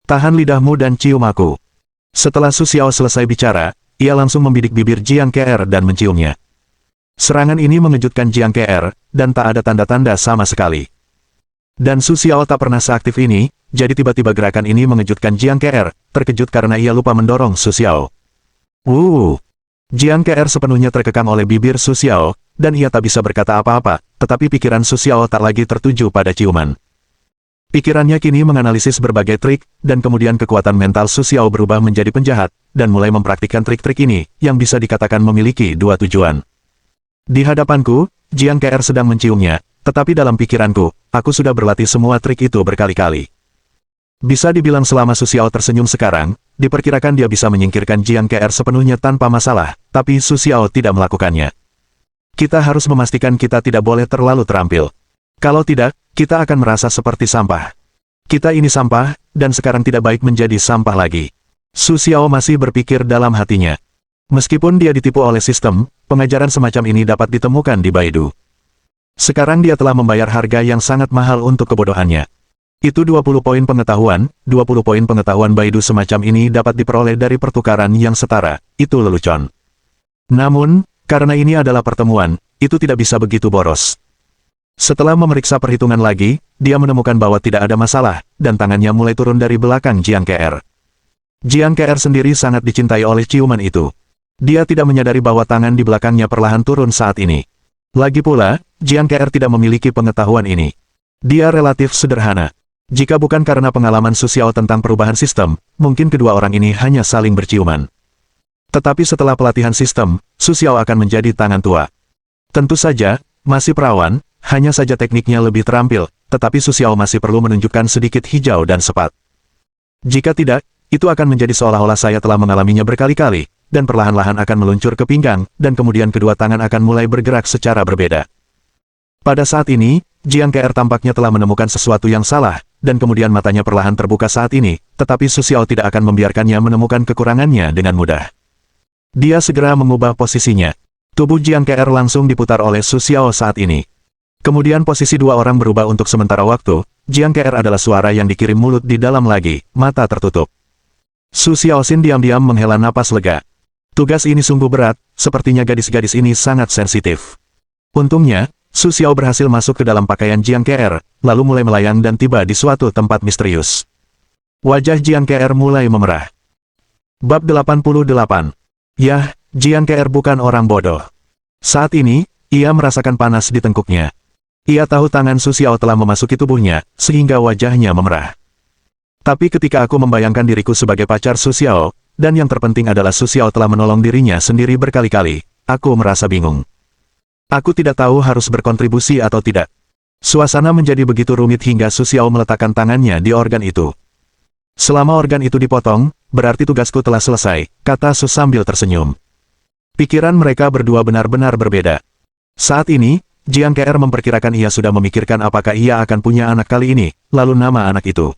Tahan lidahmu dan cium aku. Setelah Su Xiao selesai bicara, ia langsung membidik bibir Jiang Ke'er dan menciumnya. Serangan ini mengejutkan Jiang Ke'er, dan tak ada tanda-tanda sama sekali. Dan Su Xiao tak pernah seaktif ini, jadi tiba-tiba gerakan ini mengejutkan Jiang Ke'er, terkejut karena ia lupa mendorong Su Xiao. Jiang Ke'er sepenuhnya terkekang oleh bibir Su Xiao, dan ia tak bisa berkata apa-apa, tetapi pikiran Su Xiao tak lagi tertuju pada ciuman. Pikirannya kini menganalisis berbagai trik, dan kemudian kekuatan mental Su Xiao berubah menjadi penjahat, dan mulai mempraktikkan trik-trik ini, yang bisa dikatakan memiliki 2 tujuan. Di hadapanku, Jiang Ke'er sedang menciumnya, tetapi dalam pikiranku, aku sudah berlatih semua trik itu berkali-kali. Bisa dibilang selama Su Xiao tersenyum sekarang, diperkirakan dia bisa menyingkirkan Jiang Ke'er sepenuhnya tanpa masalah, tapi Su Xiao tidak melakukannya. Kita harus memastikan kita tidak boleh terlalu terampil. Kalau tidak, kita akan merasa seperti sampah. Kita ini sampah, dan sekarang tidak baik menjadi sampah lagi. Su Xiao masih berpikir dalam hatinya. Meskipun dia ditipu oleh sistem, pengajaran semacam ini dapat ditemukan di Baidu. Sekarang dia telah membayar harga yang sangat mahal untuk kebodohannya. Itu 20 poin pengetahuan, 20 poin pengetahuan Baidu semacam ini dapat diperoleh dari pertukaran yang setara, itu lelucon. Namun, karena ini adalah pertemuan, itu tidak bisa begitu boros. Setelah memeriksa perhitungan lagi, dia menemukan bahwa tidak ada masalah, dan tangannya mulai turun dari belakang Jiang Ke'er. Jiang Ke'er sendiri sangat dicintai oleh ciuman itu. Dia tidak menyadari bahwa tangan di belakangnya perlahan turun saat ini. Lagi pula, Jiang Ke'er tidak memiliki pengetahuan ini. Dia relatif sederhana. Jika bukan karena pengalaman Su Xiao tentang perubahan sistem, mungkin kedua orang ini hanya saling berciuman. Tetapi setelah pelatihan sistem, Su Xiao akan menjadi tangan tua. Tentu saja, masih perawan, hanya saja tekniknya lebih terampil, tetapi Su Xiao masih perlu menunjukkan sedikit hijau dan sepat. Jika tidak, itu akan menjadi seolah-olah saya telah mengalaminya berkali-kali, dan perlahan-lahan akan meluncur ke pinggang, dan kemudian kedua tangan akan mulai bergerak secara berbeda. Pada saat ini, Jiang Ke'er tampaknya telah menemukan sesuatu yang salah, dan kemudian matanya perlahan terbuka saat ini, tetapi Su Xiao tidak akan membiarkannya menemukan kekurangannya dengan mudah. Dia segera mengubah posisinya. Tubuh Jiang KR langsung diputar oleh Su Xiao saat ini. Kemudian posisi dua orang berubah untuk sementara waktu. Jiang KR adalah suara yang dikirim mulut di dalam lagi, mata tertutup. Su Xiaoxin diam-diam menghela napas lega. Tugas ini sungguh berat, sepertinya gadis-gadis ini sangat sensitif. Untungnya, Su Xiao berhasil masuk ke dalam pakaian Jiang KR, lalu mulai melayang dan tiba di suatu tempat misterius. Wajah Jiang KR mulai memerah. Bab 88. Yah, Jiang KR bukan orang bodoh. Saat ini, ia merasakan panas di tengkuknya. Ia tahu tangan Su Xiao telah memasuki tubuhnya, sehingga wajahnya memerah. Tapi ketika aku membayangkan diriku sebagai pacar Su Xiao, dan yang terpenting adalah Su Xiao telah menolong dirinya sendiri berkali-kali, aku merasa bingung. Aku tidak tahu harus berkontribusi atau tidak. Suasana menjadi begitu rumit hingga Su Xiao meletakkan tangannya di organ itu. Selama organ itu dipotong, berarti tugasku telah selesai, kata Su sambil tersenyum. Pikiran mereka berdua benar-benar berbeda. Saat ini, Jiang KR memperkirakan ia sudah memikirkan apakah ia akan punya anak kali ini, lalu nama anak itu.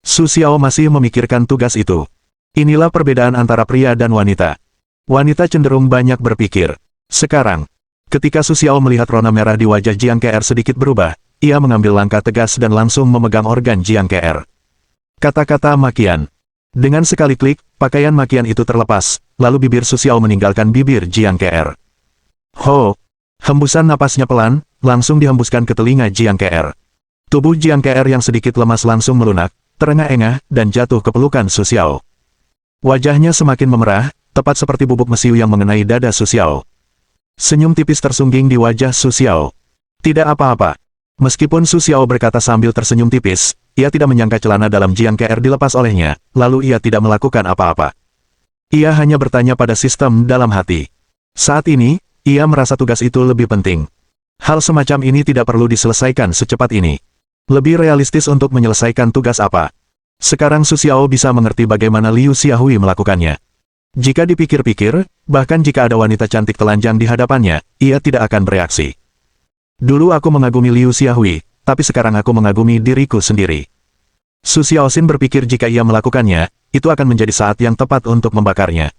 Su Xiao masih memikirkan tugas itu. Inilah perbedaan antara pria dan wanita. Wanita cenderung banyak berpikir. Sekarang, ketika Su Xiao melihat rona merah di wajah Jiang KR sedikit berubah, ia mengambil langkah tegas dan langsung memegang organ Jiang KR. Kata-kata makian. Dengan sekali klik, pakaian makian itu terlepas, lalu bibir Su Xiao meninggalkan bibir Jiang KR. Ho! Hembusan napasnya pelan, langsung dihembuskan ke telinga Jiang KR. Tubuh Jiang KR yang sedikit lemas langsung melunak, terengah-engah, dan jatuh ke pelukan Su Xiao. Wajahnya semakin memerah, tepat seperti bubuk mesiu yang mengenai dada Su Xiao. Senyum tipis tersungging di wajah Su Xiao. Tidak apa-apa. Meskipun Su Xiao berkata sambil tersenyum tipis, ia tidak menyangka celana dalam Jiang KR dilepas olehnya, lalu ia tidak melakukan apa-apa. Ia hanya bertanya pada sistem dalam hati. Saat ini, ia merasa tugas itu lebih penting. Hal semacam ini tidak perlu diselesaikan secepat ini. Lebih realistis untuk menyelesaikan tugas apa. Sekarang Su Xiao bisa mengerti bagaimana Liu Xiaohui melakukannya. Jika dipikir-pikir, bahkan jika ada wanita cantik telanjang di hadapannya, ia tidak akan bereaksi. Dulu aku mengagumi Liu Xiaohui, tapi sekarang aku mengagumi diriku sendiri. Su Xiaoxin berpikir jika ia melakukannya, itu akan menjadi saat yang tepat untuk membakarnya.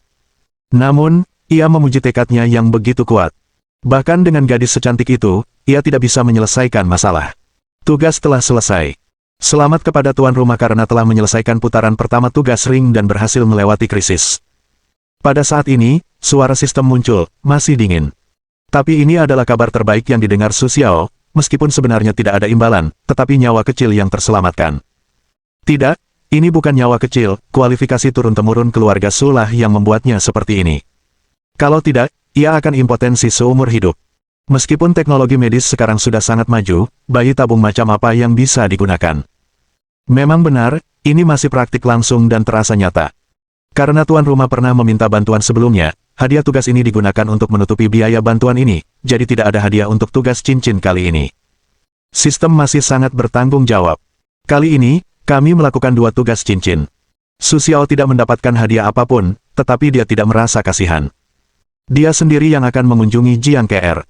Namun, ia memuji tekadnya yang begitu kuat. Bahkan dengan gadis secantik itu, ia tidak bisa menyelesaikan masalah. Tugas telah selesai. Selamat kepada tuan rumah karena telah menyelesaikan putaran pertama tugas ring dan berhasil melewati krisis. Pada saat ini, suara sistem muncul, masih dingin. Tapi ini adalah kabar terbaik yang didengar Su Xiao, meskipun sebenarnya tidak ada imbalan, tetapi nyawa kecil yang terselamatkan. Tidak, ini bukan nyawa kecil, kualifikasi turun-temurun keluarga Su lah yang membuatnya seperti ini. Kalau tidak, ia akan impotensi seumur hidup. Meskipun teknologi medis sekarang sudah sangat maju, bayi tabung macam apa yang bisa digunakan? Memang benar, ini masih praktik langsung dan terasa nyata. Karena tuan rumah pernah meminta bantuan sebelumnya, hadiah tugas ini digunakan untuk menutupi biaya bantuan ini, jadi tidak ada hadiah untuk tugas cincin kali ini. Sistem masih sangat bertanggung jawab. Kali ini, kami melakukan 2 tugas cincin. Su Xiao tidak mendapatkan hadiah apapun, tetapi dia tidak merasa kasihan. Dia sendiri yang akan mengunjungi Jiang KR.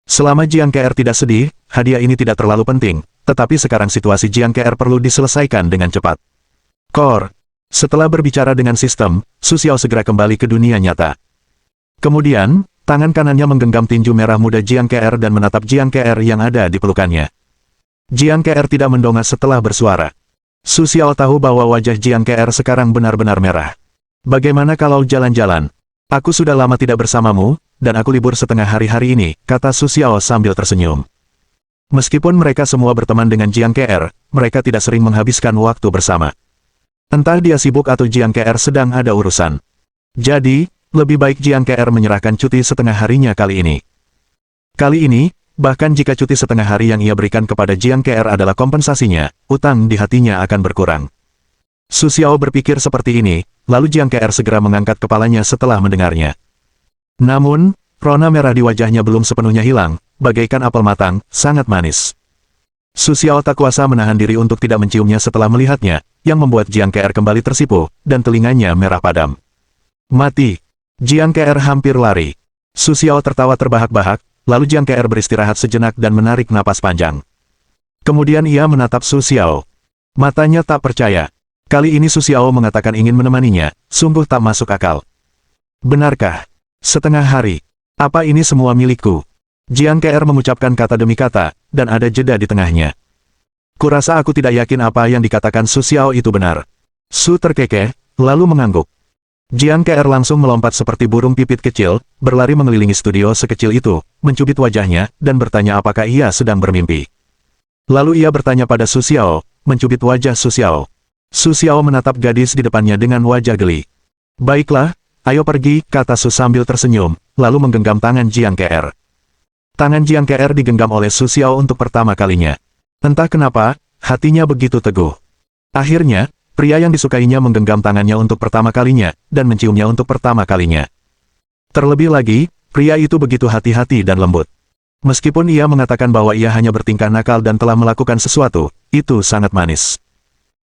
Selama Jiang KR tidak sedih, hadiah ini tidak terlalu penting, tetapi sekarang situasi Jiang KR perlu diselesaikan dengan cepat. Kor. Setelah berbicara dengan sistem, Su Xiao segera kembali ke dunia nyata. Kemudian, tangan kanannya menggenggam tinju merah muda Jiang KR dan menatap Jiang KR yang ada di pelukannya. Jiang KR tidak mendongak setelah bersuara. Su Xiao tahu bahwa wajah Jiang KR sekarang benar-benar merah. Bagaimana kalau jalan-jalan? Aku sudah lama tidak bersamamu, dan aku libur setengah hari ini, kata Su Xiao sambil tersenyum. Meskipun mereka semua berteman dengan Jiang KR, mereka tidak sering menghabiskan waktu bersama. Entah dia sibuk atau Jiang KR sedang ada urusan. Jadi, lebih baik Jiang KR menyerahkan cuti setengah harinya kali ini. Kali ini, bahkan jika cuti setengah hari yang ia berikan kepada Jiang KR adalah kompensasinya, utang di hatinya akan berkurang. Su Xiao berpikir seperti ini, lalu Jiang KR segera mengangkat kepalanya setelah mendengarnya. Namun, rona merah di wajahnya belum sepenuhnya hilang, bagaikan apel matang, sangat manis. Su Xiao tak kuasa menahan diri untuk tidak menciumnya setelah melihatnya, yang membuat Jiang KR kembali tersipu, dan telinganya merah padam. Mati. Jiang KR hampir lari. Su Xiao tertawa terbahak-bahak, lalu Jiang KR beristirahat sejenak dan menarik napas panjang. Kemudian ia menatap Su Xiao. Matanya tak percaya. Kali ini Su Xiao mengatakan ingin menemaninya, sungguh tak masuk akal. Benarkah? Setengah hari. Apa ini semua milikku? Jiang Ke'er mengucapkan kata demi kata, dan ada jeda di tengahnya. Kurasa aku tidak yakin apa yang dikatakan Su Xiao itu benar. Su terkekeh, lalu mengangguk. Jiang Ke'er langsung melompat seperti burung pipit kecil, berlari mengelilingi studio sekecil itu, mencubit wajahnya, dan bertanya apakah ia sedang bermimpi. Lalu ia bertanya pada Su Xiao, mencubit wajah Su Xiao. Su Xiao menatap gadis di depannya dengan wajah geli. Baiklah, ayo pergi, kata Su sambil tersenyum, lalu menggenggam tangan Jiang Ke'er. Tangan Jiang Ke'er digenggam oleh Su Xiao untuk pertama kalinya. Entah kenapa, hatinya begitu teguh. Akhirnya, pria yang disukainya menggenggam tangannya untuk pertama kalinya, dan menciumnya untuk pertama kalinya. Terlebih lagi, pria itu begitu hati-hati dan lembut. Meskipun ia mengatakan bahwa ia hanya bertingkah nakal dan telah melakukan sesuatu, itu sangat manis.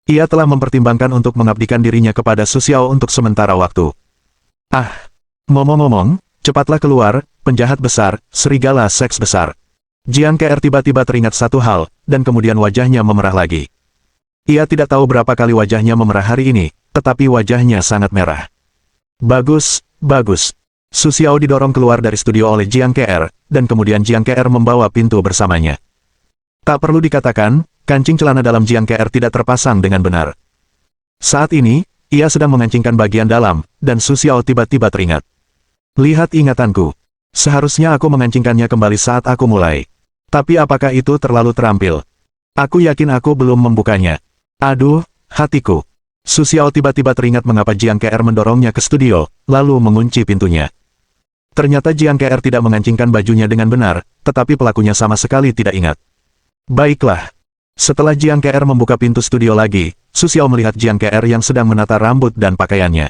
Ia telah mempertimbangkan untuk mengabdikan dirinya kepada Su Xiao untuk sementara waktu. Ah, ngomong-ngomong, cepatlah keluar, penjahat besar, serigala seks besar. Jiang Ke'er tiba-tiba teringat satu hal, dan kemudian wajahnya memerah lagi. Ia tidak tahu berapa kali wajahnya memerah hari ini, tetapi wajahnya sangat merah. Bagus, bagus. Su Xiao didorong keluar dari studio oleh Jiang Ke'er, dan kemudian Jiang Ke'er membawa pintu bersamanya. Tak perlu dikatakan, kancing celana dalam Jiang Ke'er tidak terpasang dengan benar. Saat ini, ia sedang mengancingkan bagian dalam, dan Su Xiao tiba-tiba teringat. Lihat ingatanku. Seharusnya aku mengancingkannya kembali saat aku mulai. Tapi apakah itu terlalu terampil? Aku yakin aku belum membukanya. Aduh, hatiku. Su Xiao tiba-tiba teringat mengapa Jiang Ke'er mendorongnya ke studio, lalu mengunci pintunya. Ternyata Jiang Ke'er tidak mengancingkan bajunya dengan benar, tetapi pelakunya sama sekali tidak ingat. Baiklah. Setelah Jiang Ke'er membuka pintu studio lagi, Su Xiao melihat Jiang Ke'er yang sedang menata rambut dan pakaiannya.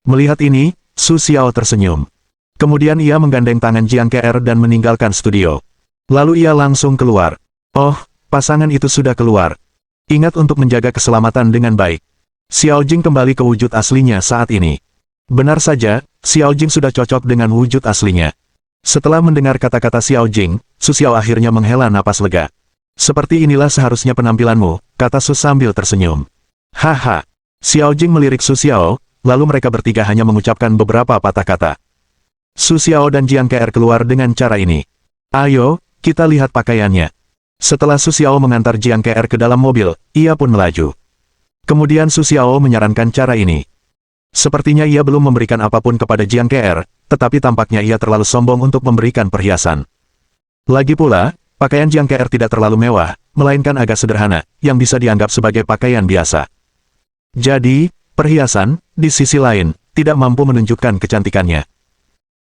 Melihat ini, Su Xiao tersenyum. Kemudian ia menggandeng tangan Jiang Ke'er dan meninggalkan studio. Lalu ia langsung keluar. Oh, pasangan itu sudah keluar. Ingat untuk menjaga keselamatan dengan baik. Xiao Jing kembali ke wujud aslinya saat ini. Benar saja, Xiao Jing sudah cocok dengan wujud aslinya. Setelah mendengar kata-kata Xiao Jing, Su Xiao akhirnya menghela napas lega. Seperti inilah seharusnya penampilanmu, kata Su sambil tersenyum. Haha. Xiao Jing melirik Su Xiao, lalu mereka bertiga hanya mengucapkan beberapa patah kata. Su Xiao dan Jiang Ke'er keluar dengan cara ini. Ayo, kita lihat pakaiannya. Setelah Su Xiao mengantar Jiang Ke'er ke dalam mobil, ia pun melaju. Kemudian Su Xiao menyarankan cara ini. Sepertinya ia belum memberikan apapun kepada Jiang Ke'er, tetapi tampaknya ia terlalu sombong untuk memberikan perhiasan. Lagi pula, pakaian Jiang Ke'er tidak terlalu mewah, melainkan agak sederhana, yang bisa dianggap sebagai pakaian biasa. Jadi, perhiasan, di sisi lain, tidak mampu menunjukkan kecantikannya.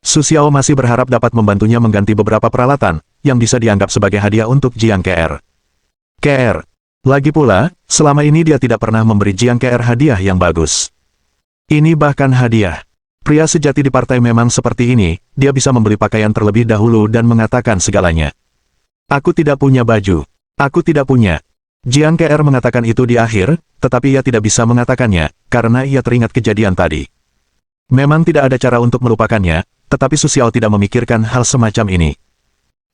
Su Xiao masih berharap dapat membantunya mengganti beberapa peralatan, yang bisa dianggap sebagai hadiah untuk Jiang Ke'er. Ke'er. Lagi pula, selama ini dia tidak pernah memberi Jiang Ke'er hadiah yang bagus. Ini bahkan hadiah. Pria sejati di partai memang seperti ini, dia bisa membeli pakaian terlebih dahulu dan mengatakan segalanya. Aku tidak punya baju. Aku tidak punya. Jiang Ke'er mengatakan itu di akhir, tetapi ia tidak bisa mengatakannya, karena ia teringat kejadian tadi. Memang tidak ada cara untuk melupakannya, tetapi Su Xiao tidak memikirkan hal semacam ini.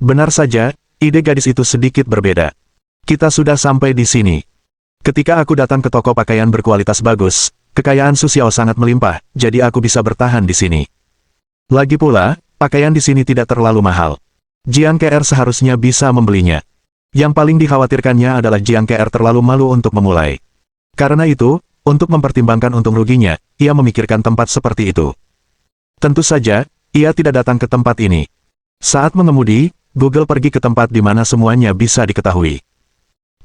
Benar saja, ide gadis itu sedikit berbeda. Kita sudah sampai di sini. Ketika aku datang ke toko pakaian berkualitas bagus, kekayaan Su Xiao sangat melimpah, jadi aku bisa bertahan di sini. Lagi pula, pakaian di sini tidak terlalu mahal. Jiang Ke'er seharusnya bisa membelinya. Yang paling dikhawatirkannya adalah Jiang Ke'er terlalu malu untuk memulai. Karena itu, untuk mempertimbangkan untung ruginya, ia memikirkan tempat seperti itu. Tentu saja, ia tidak datang ke tempat ini. Saat mengemudi, Google pergi ke tempat di mana semuanya bisa diketahui.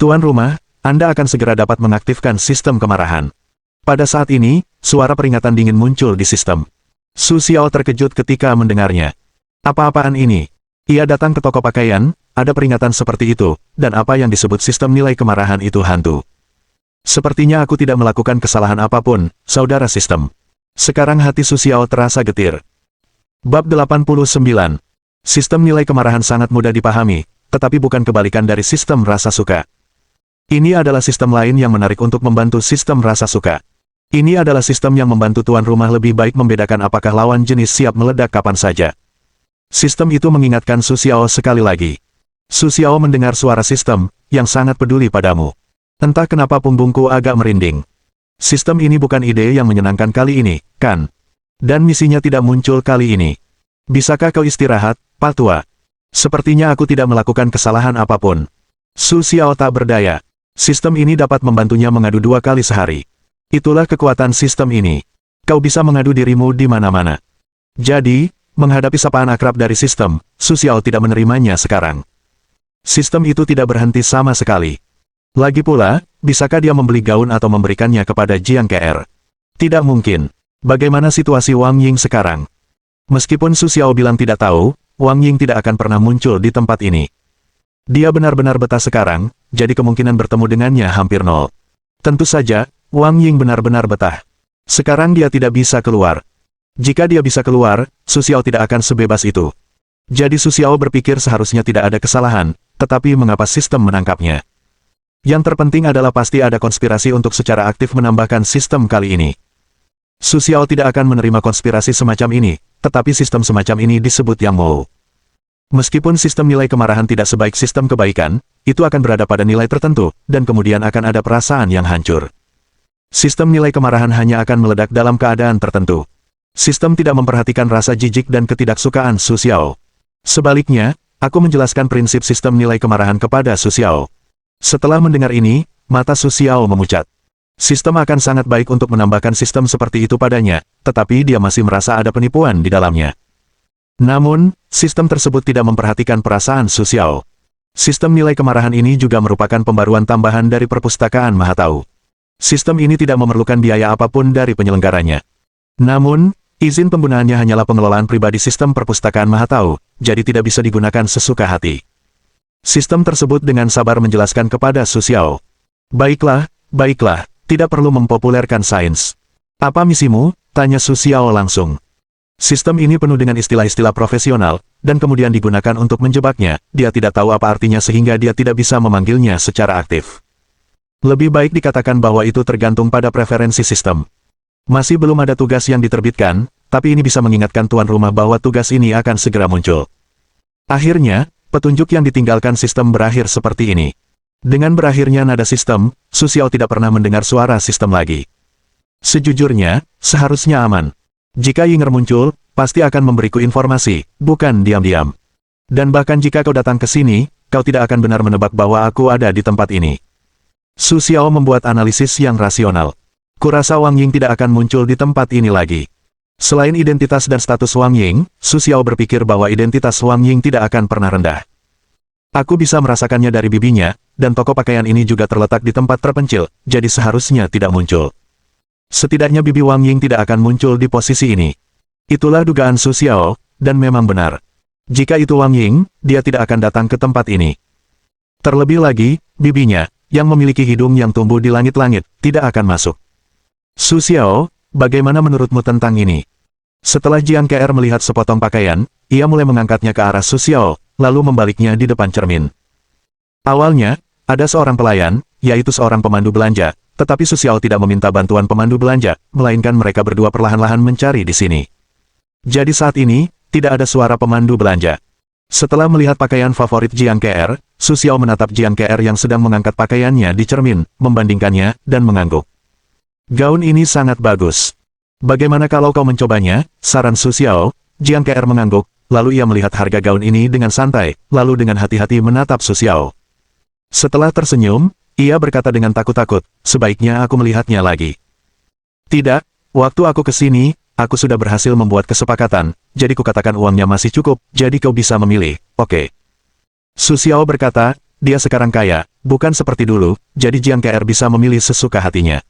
Tuan rumah, Anda akan segera dapat mengaktifkan sistem kemarahan. Pada saat ini, suara peringatan dingin muncul di sistem. Su Xiao terkejut ketika mendengarnya. Apa-apaan ini? Ia datang ke toko pakaian, ada peringatan seperti itu, dan apa yang disebut sistem nilai kemarahan itu hantu. Sepertinya aku tidak melakukan kesalahan apapun, saudara sistem. Sekarang hati Su Xiao terasa getir. Bab 89. Sistem nilai kemarahan sangat mudah dipahami, tetapi bukan kebalikan dari sistem rasa suka. Ini adalah sistem lain yang menarik untuk membantu sistem rasa suka. Ini adalah sistem yang membantu tuan rumah lebih baik membedakan apakah lawan jenis siap meledak kapan saja. Sistem itu mengingatkan Su Xiao sekali lagi. Su Xiao mendengar suara sistem, yang sangat peduli padamu. Entah kenapa punggungku agak merinding. Sistem ini bukan ide yang menyenangkan kali ini, kan? Dan misinya tidak muncul kali ini. Bisakah kau istirahat, Pak Tua? Sepertinya aku tidak melakukan kesalahan apapun. Su Xiao tak berdaya. Sistem ini dapat membantunya mengadu 2 kali sehari. Itulah kekuatan sistem ini. Kau bisa mengadu dirimu di mana-mana. Jadi, menghadapi sapaan akrab dari sistem, Su Xiao tidak menerimanya sekarang. Sistem itu tidak berhenti sama sekali. Lagi pula, bisakah dia membeli gaun atau memberikannya kepada Jiang KR? Tidak mungkin. Bagaimana situasi Wang Ying sekarang? Meskipun Su Xiao bilang tidak tahu, Wang Ying tidak akan pernah muncul di tempat ini. Dia benar-benar betah sekarang, jadi kemungkinan bertemu dengannya hampir nol. Tentu saja, Wang Ying benar-benar betah. Sekarang dia tidak bisa keluar. Jika dia bisa keluar, Su Xiao tidak akan sebebas itu. Jadi Su Xiao berpikir seharusnya tidak ada kesalahan, tetapi mengapa sistem menangkapnya? Yang terpenting adalah pasti ada konspirasi untuk secara aktif menambahkan sistem kali ini. Su Xiao tidak akan menerima konspirasi semacam ini, tetapi sistem semacam ini disebut Yang Mou. Meskipun sistem nilai kemarahan tidak sebaik sistem kebaikan, itu akan berada pada nilai tertentu, dan kemudian akan ada perasaan yang hancur. Sistem nilai kemarahan hanya akan meledak dalam keadaan tertentu. Sistem tidak memperhatikan rasa jijik dan ketidaksukaan Su Xiao. Sebaliknya, aku menjelaskan prinsip sistem nilai kemarahan kepada Su Xiao. Setelah mendengar ini, mata Su Xiao memucat. Sistem akan sangat baik untuk menambahkan sistem seperti itu padanya, tetapi dia masih merasa ada penipuan di dalamnya. Namun, sistem tersebut tidak memperhatikan perasaan Su Xiao. Sistem nilai kemarahan ini juga merupakan pembaruan tambahan dari perpustakaan Mahatau. Sistem ini tidak memerlukan biaya apapun dari penyelenggaranya. Namun, izin penggunaannya hanyalah pengelolaan pribadi sistem perpustakaan Mahatau, jadi tidak bisa digunakan sesuka hati. Sistem tersebut dengan sabar menjelaskan kepada Su Xiao. Baiklah, tidak perlu mempopulerkan sains. Apa misimu? Tanya Su Xiao langsung. Sistem ini penuh dengan istilah-istilah profesional, dan kemudian digunakan untuk menjebaknya, dia tidak tahu apa artinya sehingga dia tidak bisa memanggilnya secara aktif. Lebih baik dikatakan bahwa itu tergantung pada preferensi sistem. Masih belum ada tugas yang diterbitkan, tapi ini bisa mengingatkan tuan rumah bahwa tugas ini akan segera muncul. Akhirnya, petunjuk yang ditinggalkan sistem berakhir seperti ini. Dengan berakhirnya nada sistem, Su Xiao tidak pernah mendengar suara sistem lagi. Sejujurnya, seharusnya aman. Jika Yinger muncul, pasti akan memberiku informasi, bukan diam-diam. Dan bahkan jika kau datang ke sini, kau tidak akan benar menebak bahwa aku ada di tempat ini. Su Xiao membuat analisis yang rasional. Kurasa Wang Ying tidak akan muncul di tempat ini lagi. Selain identitas dan status Wang Ying, Su Xiao berpikir bahwa identitas Wang Ying tidak akan pernah rendah. Aku bisa merasakannya dari bibinya, dan toko pakaian ini juga terletak di tempat terpencil, jadi seharusnya tidak muncul. Setidaknya bibi Wang Ying tidak akan muncul di posisi ini. Itulah dugaan Su Xiao, dan memang benar. Jika itu Wang Ying, dia tidak akan datang ke tempat ini. Terlebih lagi, bibinya, yang memiliki hidung yang tumbuh di langit-langit, tidak akan masuk. Su Xiao, bagaimana menurutmu tentang ini? Setelah Jiang KR melihat sepotong pakaian, ia mulai mengangkatnya ke arah Su Xiao, lalu membaliknya di depan cermin. Awalnya, ada seorang pelayan, yaitu seorang pemandu belanja, tetapi Su Xiao tidak meminta bantuan pemandu belanja, melainkan mereka berdua perlahan-lahan mencari di sini. Jadi saat ini, tidak ada suara pemandu belanja. Setelah melihat pakaian favorit Jiang KR, Su Xiao menatap Jiang KR yang sedang mengangkat pakaiannya di cermin, membandingkannya, dan mengangguk. Gaun ini sangat bagus. Bagaimana kalau kau mencobanya? Saran Su Xiao. Jiang KR mengangguk, lalu ia melihat harga gaun ini dengan santai, lalu dengan hati-hati menatap Su Xiao. Setelah tersenyum, ia berkata dengan takut-takut, sebaiknya aku melihatnya lagi. Tidak, waktu aku ke sini, aku sudah berhasil membuat kesepakatan, jadi kukatakan uangnya masih cukup, jadi kau bisa memilih, oke. Su Xiao berkata, dia sekarang kaya, bukan seperti dulu, jadi Jiang KR bisa memilih sesuka hatinya.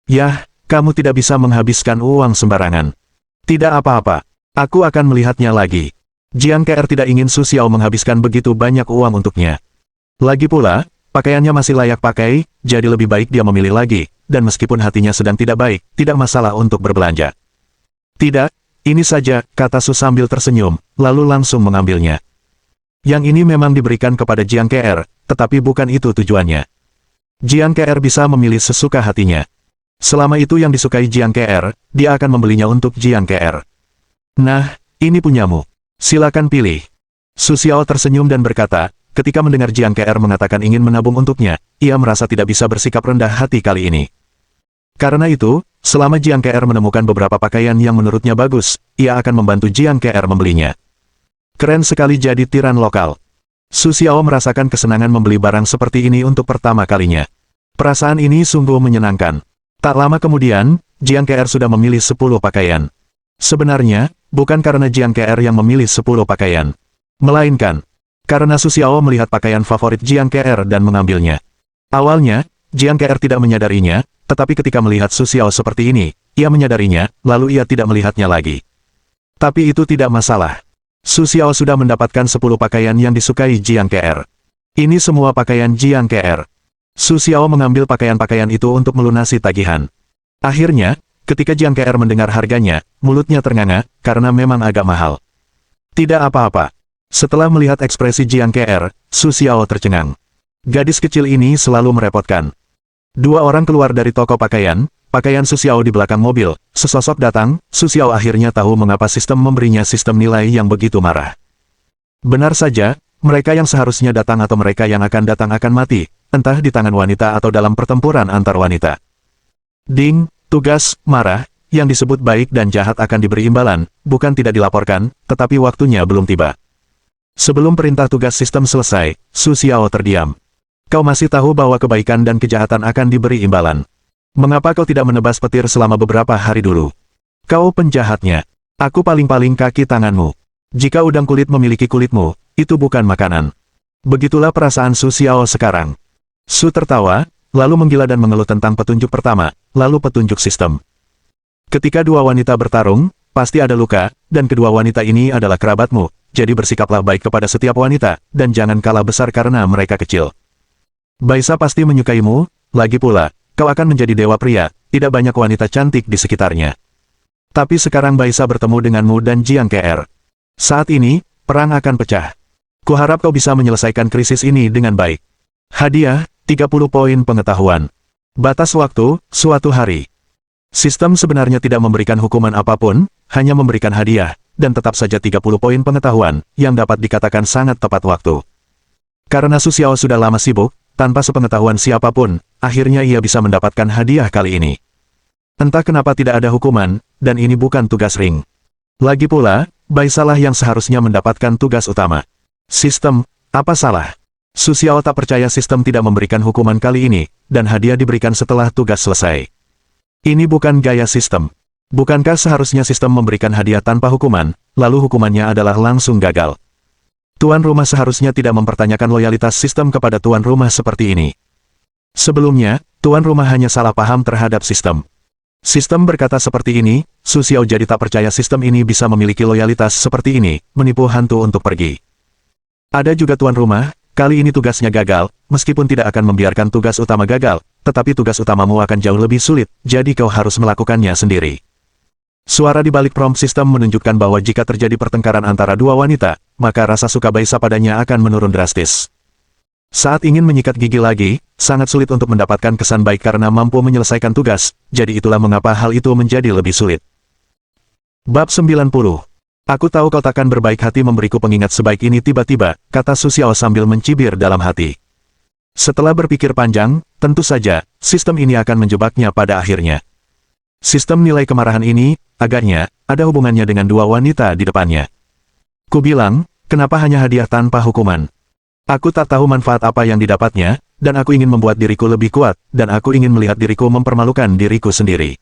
Yah, kamu tidak bisa menghabiskan uang sembarangan. Tidak apa-apa, aku akan melihatnya lagi. Jiang KR tidak ingin Su Xiao menghabiskan begitu banyak uang untuknya. Lagi pula, pakaiannya masih layak pakai, jadi lebih baik dia memilih lagi, dan meskipun hatinya sedang tidak baik, tidak masalah untuk berbelanja. Tidak, ini saja, kata Su sambil tersenyum, lalu langsung mengambilnya. Yang ini memang diberikan kepada Jiang KR, tetapi bukan itu tujuannya. Jiang KR bisa memilih sesuka hatinya. Selama itu yang disukai Jiang KR, dia akan membelinya untuk Jiang KR. Nah, ini punyamu. Silakan pilih. Su Xiao tersenyum dan berkata, ketika mendengar Jiang KR mengatakan ingin menabung untuknya, ia merasa tidak bisa bersikap rendah hati kali ini. Karena itu, selama Jiang KR menemukan beberapa pakaian yang menurutnya bagus, ia akan membantu Jiang KR membelinya. Keren sekali jadi tiran lokal. Su Xiao merasakan kesenangan membeli barang seperti ini untuk pertama kalinya. Perasaan ini sungguh menyenangkan. Tak lama kemudian, Jiang KR sudah memilih 10 pakaian. Sebenarnya, bukan karena Jiang KR yang memilih 10 pakaian. Melainkan, karena Su Xiao melihat pakaian favorit Jiang KR dan mengambilnya. Awalnya, Jiang KR tidak menyadarinya, tetapi ketika melihat Su Xiao seperti ini, ia menyadarinya, lalu ia tidak melihatnya lagi. Tapi itu tidak masalah. Su Xiao sudah mendapatkan 10 pakaian yang disukai Jiang KR. Ini semua pakaian Jiang KR. Su Xiao mengambil pakaian-pakaian itu untuk melunasi tagihan. Akhirnya, ketika Jiang KR mendengar harganya, mulutnya ternganga, karena memang agak mahal. Tidak apa-apa. Setelah melihat ekspresi Jiang KR, Su Xiao tercengang. Gadis kecil ini selalu merepotkan. 2 orang keluar dari toko pakaian Su Xiao di belakang mobil, sesosok datang, Su Xiao akhirnya tahu mengapa sistem memberinya sistem nilai yang begitu marah. Benar saja, mereka yang seharusnya datang atau mereka yang akan datang akan mati, entah di tangan wanita atau dalam pertempuran antar wanita. Ding, tugas, marah, yang disebut baik dan jahat akan diberi imbalan, bukan tidak dilaporkan, tetapi waktunya belum tiba. Sebelum perintah tugas sistem selesai, Su Xiao terdiam. Kau masih tahu bahwa kebaikan dan kejahatan akan diberi imbalan. Mengapa kau tidak menebas petir selama beberapa hari dulu? Kau penjahatnya. Aku paling-paling kaki tanganmu. Jika udang kulit memiliki kulitmu, itu bukan makanan. Begitulah perasaan Su Xiao sekarang. Su tertawa, lalu menggila dan mengeluh tentang petunjuk pertama, lalu petunjuk sistem. Ketika 2 wanita bertarung, pasti ada luka, dan kedua wanita ini adalah kerabatmu, jadi bersikaplah baik kepada setiap wanita, dan jangan kalah besar karena mereka kecil. Baisa pasti menyukaimu, lagi pula, kau akan menjadi dewa pria, tidak banyak wanita cantik di sekitarnya. Tapi sekarang Baisa bertemu denganmu dan Jiang KR. Saat ini, perang akan pecah. Kuharap kau bisa menyelesaikan krisis ini dengan baik. Hadiah, 30 poin pengetahuan. Batas waktu, suatu hari. Sistem sebenarnya tidak memberikan hukuman apapun, hanya memberikan hadiah, dan tetap saja 30 poin pengetahuan, yang dapat dikatakan sangat tepat waktu. Karena Su Xiao sudah lama sibuk, tanpa sepengetahuan siapapun, akhirnya ia bisa mendapatkan hadiah kali ini. Entah kenapa tidak ada hukuman, dan ini bukan tugas ring. Lagi pula, Baisalah yang seharusnya mendapatkan tugas utama. Sistem, apa salah? Su Xiao tak percaya sistem tidak memberikan hukuman kali ini, dan hadiah diberikan setelah tugas selesai. Ini bukan gaya sistem. Bukankah seharusnya sistem memberikan hadiah tanpa hukuman, lalu hukumannya adalah langsung gagal? Tuan rumah seharusnya tidak mempertanyakan loyalitas sistem kepada tuan rumah seperti ini. Sebelumnya, tuan rumah hanya salah paham terhadap sistem. Sistem berkata seperti ini, Su Xiao jadi tak percaya sistem ini bisa memiliki loyalitas seperti ini, menipu hantu untuk pergi. Ada juga tuan rumah, kali ini tugasnya gagal, meskipun tidak akan membiarkan tugas utama gagal, tetapi tugas utamamu akan jauh lebih sulit, jadi kau harus melakukannya sendiri. Suara di balik prompt sistem menunjukkan bahwa jika terjadi pertengkaran antara 2 wanita, maka rasa suka Baisa padanya akan menurun drastis. Saat ingin menyikat gigi lagi, sangat sulit untuk mendapatkan kesan baik karena mampu menyelesaikan tugas, jadi itulah mengapa hal itu menjadi lebih sulit. Bab 90. Aku tahu kau takkan berbaik hati memberiku pengingat sebaik ini tiba-tiba, kata Su Xiao sambil mencibir dalam hati. Setelah berpikir panjang, tentu saja, sistem ini akan menjebaknya pada akhirnya. Sistem nilai kemarahan ini, agaknya, ada hubungannya dengan 2 wanita di depannya. Ku bilang, kenapa hanya hadiah tanpa hukuman? Aku tak tahu manfaat apa yang didapatnya, dan aku ingin membuat diriku lebih kuat, dan aku ingin melihat diriku mempermalukan diriku sendiri.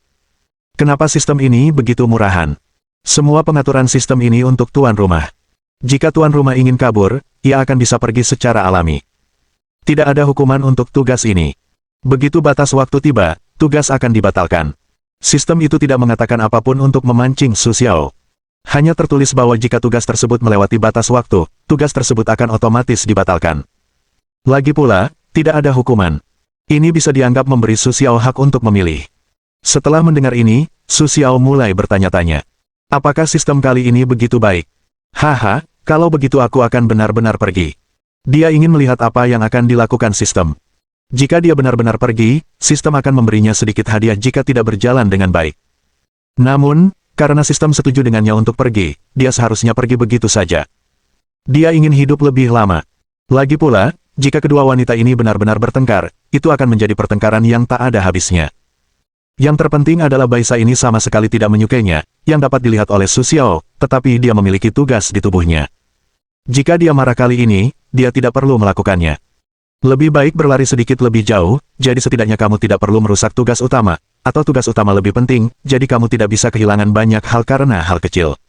Kenapa sistem ini begitu murahan? Semua pengaturan sistem ini untuk tuan rumah. Jika tuan rumah ingin kabur, ia akan bisa pergi secara alami. Tidak ada hukuman untuk tugas ini. Begitu batas waktu tiba, tugas akan dibatalkan. Sistem itu tidak mengatakan apapun untuk memancing Su Xiao. Hanya tertulis bahwa jika tugas tersebut melewati batas waktu, tugas tersebut akan otomatis dibatalkan. Lagi pula, tidak ada hukuman. Ini bisa dianggap memberi Su Xiao hak untuk memilih. Setelah mendengar ini, Su Xiao mulai bertanya-tanya. Apakah sistem kali ini begitu baik? Haha, kalau begitu aku akan benar-benar pergi. Dia ingin melihat apa yang akan dilakukan sistem. Jika dia benar-benar pergi, sistem akan memberinya sedikit hadiah jika tidak berjalan dengan baik. Namun, karena sistem setuju dengannya untuk pergi, dia seharusnya pergi begitu saja. Dia ingin hidup lebih lama. Lagi pula, jika kedua wanita ini benar-benar bertengkar, itu akan menjadi pertengkaran yang tak ada habisnya. Yang terpenting adalah Baisa ini sama sekali tidak menyukainya, yang dapat dilihat oleh Su Xiao, tetapi dia memiliki tugas di tubuhnya. Jika dia marah kali ini, dia tidak perlu melakukannya. Lebih baik berlari sedikit lebih jauh, jadi setidaknya kamu tidak perlu merusak tugas utama, atau tugas utama lebih penting, jadi kamu tidak bisa kehilangan banyak hal karena hal kecil.